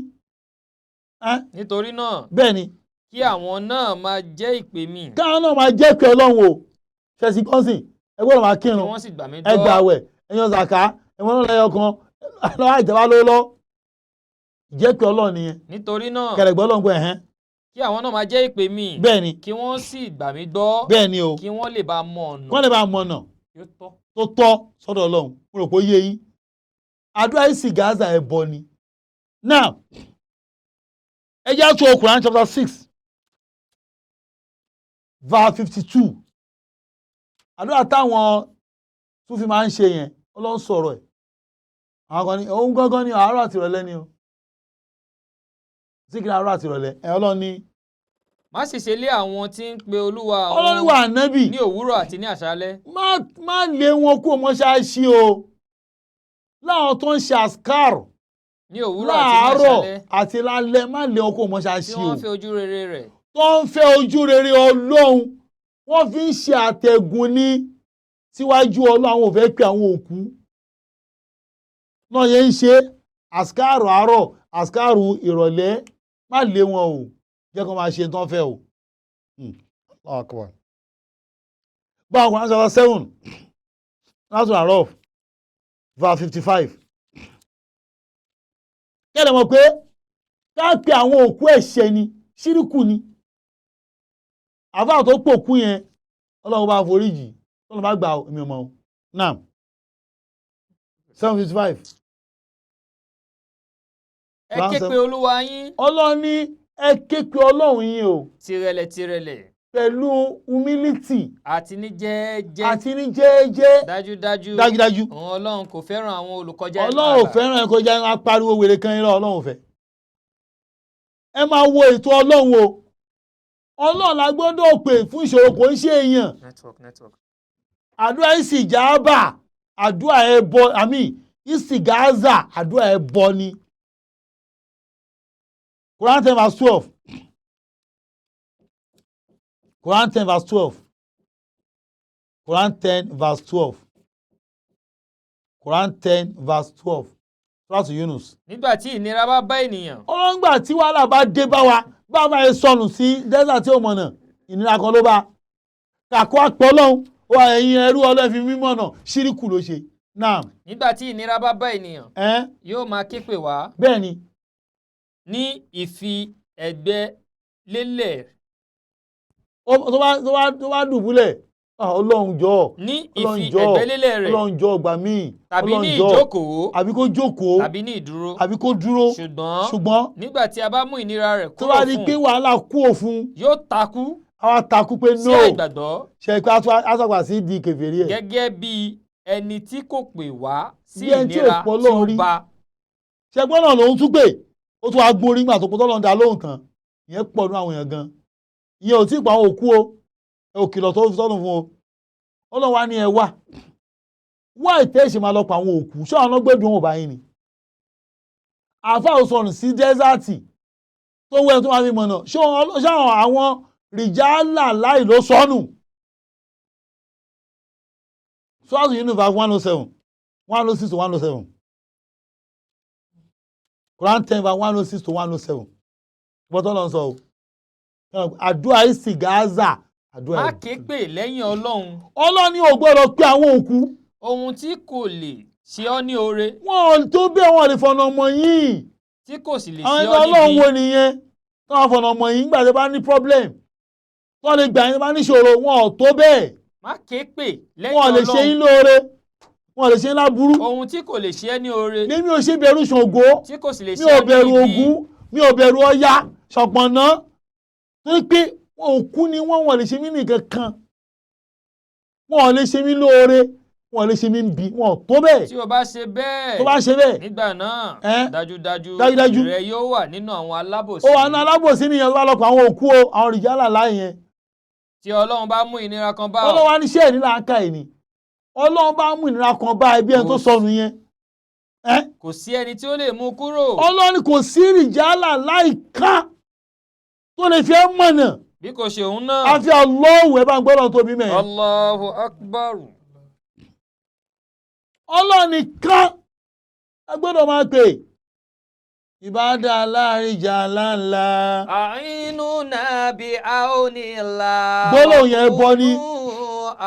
nítorí náà bẹ́ẹ̀ni kí àwọn náà máa jẹ́ ìpè mi. káwọn náà máa jẹ́ ìpè Ọlọ́run o ṣẹ̀sì kọ́sìn ẹ gbọ́dọ̀ máa kírun ẹ gbààwẹ̀ ẹ yan zàká ẹ mọ́ náà lẹ́yọ kan lọ́wọ́ ìjọba ló lọ jẹ́ ìpè Ọlọ́run nìyẹn. nítorí náà kẹrẹ̀gbọ́ Ọlọ́run pé ẹ̀hẹ́n. kí àwọn náà máa jẹ́ ìpè mi. bẹ́ẹ̀ni kí wọ́n sì gbà mí gbọ́. bẹ́ẹ̀ni o kí wọ́n lè bá mọ ọ̀nà. wọ́n lè bá mọ ọ̀nà tó tọ́ sọ́dọ̀ Ọlọ́run mo rò pé ó yé yín. àdúrà yìí sì gáàsà ẹbọ ni. now ẹ jẹ́ tó Quran chapter 6 verse 52 àdúrà táwọn tún fi máa ń ṣe yẹn Ọlọ́run sọ̀rọ̀ ẹ̀ àwọn kan ní òun gángan ní àárọ̀ àti ìrọ̀lẹ́ ni o síkìrì àárọ̀ àti ìrọ̀lẹ́ Ọlọ́run ní. má sì ṣe lé àwọn tí ń pe Olúwa àwọn Ọlọ́run wà nábì ní òwúrọ̀ àti ní àṣálẹ́. má lé wọn kó mọ́ṣáláṣí o láwọn tó ń ṣe àṣkár ní òwúrọ̀ àti ní àṣálẹ́ àti lálẹ́ má lé wọn kó mọ́ṣáláṣí o. tí wọ́n fẹ́ ojú rere rẹ̀. tó ń fẹ́ ojú rere Ọlọ́run wọ́n fi ń ṣe àtẹ̀gùn ní síwájú Ọlọ́run àwọn ò fẹ́ pe àwọn òkú náà yẹn ń ṣe àṣkárù àárọ̀ àṣkárù ìrọ̀lẹ́ má lé wọn o jẹ́ kó máa ṣe tán fẹ́ o. báwo kan ṣe 7 látún àárọ̀ verse 55 kẹ́lẹ̀ mọ̀ pé ká pe àwọn òkú ẹ̀ṣẹ̀ ni ṣíríkù ni àfáà tó pòkú yẹn Ọlọ́run bá foríjì Ọlọ́run bá gbà èmi ọmọ o náà 7:55. ẹ ké pe Olúwa yín. Ọlọ́run ní ẹ ké pe Ọlọ́run yín o. tirẹ̀lẹ̀. Pẹ̀lú humility. Àti ní jẹ́ẹ́jẹ́. Dájúdájú. Ọlọ́run kò fẹ́ràn àwọn olùkọjá ẹnu àlà. Ọlọ́run ò fẹ́ràn ẹ kọjá ẹnu apariwo wèrè kan irọ́ Ọlọ́run ò fẹ́. Ẹ máa wo ètò Ọlọ́run o. Ọlọ́run la gbọ́dọ̀ pè fún ìṣòro kò ń ṣe èèyàn. Network. Àdúrà ìsìjàábà, àdúrà ẹbọ, ìsìgáàzà, àdúrà ẹbọ ni. Quran 10 verse 12. Quran 10 verse 12. Quran 10 verse 12. Quran 10 verse 12. Surah Yunus. Nígbà tí ìnira bá bá ènìyàn. Ọlọ́run gbà tí wàhálà bá dé bá wa, bá máa yẹ sọnù sí desert tí ó mọ̀ náà, ìnira kan ló bá. Kàkó àpọ̀ Ọlọ́run, ó wà ẹ̀yin ẹrú Ọlọ́run fi mímọ̀ náà, ṣíríkù ló ṣe. Naam. Nígbà tí ìnira bá bá ènìyàn, yóò máa ké pè wá. Bẹ́ẹ̀ni. Ní ìfi ẹ̀gbẹ́ lélẹ̀. Tó bá dùbúlẹ̀, Ọlọ́run jọ̀ọ́. Ní ìfi ẹ̀gbẹ́ lélẹ̀ rẹ̀. Ọlọ́run jọ̀ọ́ gbà mí. Tàbí ní ìjókòó. Àbí kó jókòó. Tàbí ní ìdúró. Àbí kó dúró. Ṣùgbọ́n nígbà tí a bá mú ìnira rẹ̀ kúrò fún. Tó bá di pé wàhálà kú òfun. Yóò takú. Àwa takú pé no. Sí àìgbàgbọ́. Ṣe pé aṣọ́gbà sí di kèfèrí ẹ̀. Gẹ́gẹ́ bí ẹni tí kò pè wá sí ìnira tí ó bá. Ṣe gbọ́dọ̀ lòun tún pè. Ó tún wá gbórí nígbà tó pọ̀ tọ́lọ́ ń da lóhùn tán. Ìyẹn pọ̀ nínú àwọn èèyàn gan. Ìyẹn ò tí ì pa àwọn òkú o. Ẹ ò kìlọ̀ tó fi sọ́nù fún o. Ọlọ́run wá ní ẹ wá ìtẹ́ ìṣe máa lọ pa àwọn òkú ṣé àwọn ọlọ́gbẹ́dùn òun báyìí ni. Àáfàá ò sọnù sí dẹ́sàtì tó wẹ́ tó máa fi mọ̀nà ṣé àwọn rìjálà láì ló sọnù. Surah Yunus verse 107 106 to 107 Quran 10 verse 106 to 107 bọ́tọ́ lọ sọ o àdúrà ìsìgáàzà. Má ké pè lẹ́yìn Ọlọ́run. Ọlọ́run ní ò gbọ́dọ̀ pé àwọn òkú. Ohun tí kò lè ṣe ọ́ ní oore. Wọ́n tó bẹ́ẹ̀ wọ́n lè fọ̀nà ọmọ yìí. Tí kò sì lè ṣe àwọn ọ́ níbi. Ọlọ́run wo nìyẹn tó wọ́n fọ̀nà ọmọ yìí nígbà tó bá ní problem tó lè gbà yín tó bá ní ìṣòro wọn ò tó bẹ́ẹ̀. Má ké pè lẹ́yìn Ọlọ́run. Wọ́n lè ṣe yín lóore wọ́n lè ṣe yín láburú. Ohun tí kò lè ṣe ẹ́ ní oore. Ní mi ò ṣe bẹ̀rù Ṣàngó. Tí kò sì lè ṣe mi ò ẹ́ ní bẹ̀rù ibi. Ògún mi ò bẹ̀rù Ọya Ṣọ̀pọ̀nná tó pé òkú ni wọ́n lè ṣe mí nìkan kan. Wọ́n lè ṣe mí lóore wọ́n lè ṣe mí bí wọ́n tó bẹ́ẹ̀. Tí o bá ṣe bẹ́ẹ̀. Tó bá ṣe bẹ́ẹ̀. Nígbà náà. Dájúdájú. Rẹ yóò wà nínú àwọn alábòsí. Ó wà nínú alábòsí nìyẹn tó bá lọ pa àwọn òkú o àwọn rìjálà láì yẹn. Tí Ọlọ́run bá mú ìnira kan bá ọ. Ọlọ́run wá ní ṣé ìnira ká ẹ̀ ni. Ọlọ́run bá mú ìnira kan bá ẹbí ẹni tó sọnù yẹn. Kò sí ẹni tí ó lè mú kúrò. Ọlọ́run kò sí rìjálà láì ká tó lè fi ẹ́ mọ̀nà. Bí kò ṣe òun náà. Àfi Allahu ẹ bá ń gbọ́dọ̀ tóbi mẹ́rin. Allahu Akbar. Ọlọ́run nìkan ẹ gbọ́dọ̀ máa pè. Ìbádà aláàríjà ńláńlá. Àínú nàbí àónìlá. Gbólóhùn yẹn bọ́ ní.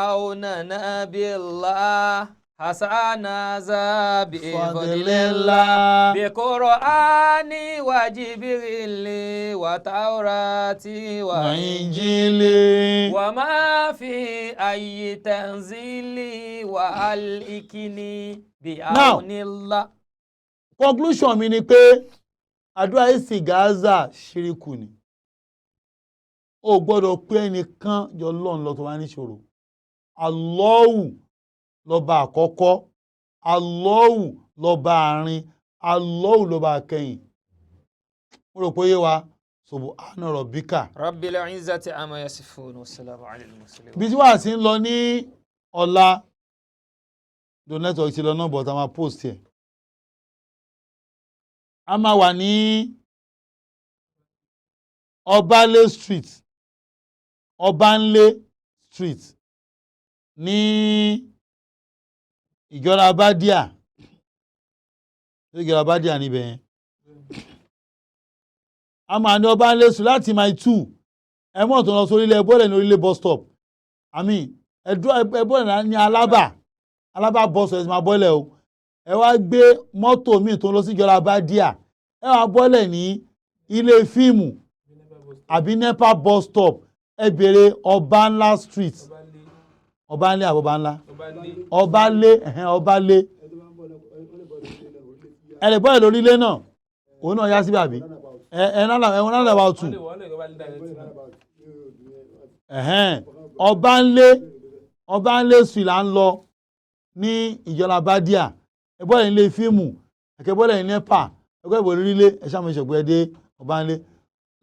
Àónà nàbí lá. Hasana zabi fadilillah. Bi Qur'ani wa Jibrili wa Taurati wa Injili. Wa ma fi ayyi tanzili wa al-ikini bi aunillah. Conclusion mi ni pé àdúrà ìsìgáàzà ṣíríkù ni. O gbọ́dọ̀ pé ẹnìkan jọ lọ́n lọ tó wá níṣòro. Allahu lọ́ba àkọ́kọ́, Allahu lọ́ba àárín, Allahu lọ́ba àkẹyìn. Mo rò pé yé wa subhana rabbika. Rabbil izzati amma yasifun wa salamun alal mursalin. Bí tí wàá sí ń lọ ní ọ̀la do network ti lọ náà but a máa post ẹ̀. A máa wà ní Ọbalé street Ọbanlé street ní Ìjọra Bádíà Ìjọra Bádíà níbẹ̀ yẹn. A máa ní Ọbanlé street láti mile 2 ẹ̀mọ́ tó lọ sórí ilé ẹbọ́lẹ̀ ní orílẹ̀ bus stop ẹbọ́lẹ̀ ní Alábà bus stop ẹ̀ máa bọ́lẹ̀ o ẹ wá gbé mọ́tò míì tó lọ sí Ìjọra Bádíà ẹ wá bọ́lẹ̀ ní ilé fíìmù àbí nepa bus stop ẹ bèrè Ọbanlá street Ọbanlé àbọ̀bánlá Ọbalé ẹ lè bọ́lẹ̀ lórí ilé náà òun náà yá síbẹ̀ àbí náà bá tù ọba ńlé sùn là ń lọ ní ìjọba bádíà ẹgbọ́n ilé fíìmù ẹ̀kẹ́bọ́lẹ̀ ní nepa ẹgbẹ́ ìbò orílẹ̀ ẹ̀ṣàmù ìṣẹ̀gbẹ́ dé ọba ńlé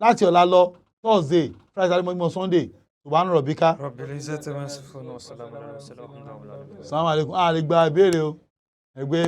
láti ọ̀la lọ Thursday Friday Saturday mọ́júmọ́ Sunday subhana rabbika. Salaam alaikum. A lè gba ìbéèrè o ẹgbẹ́.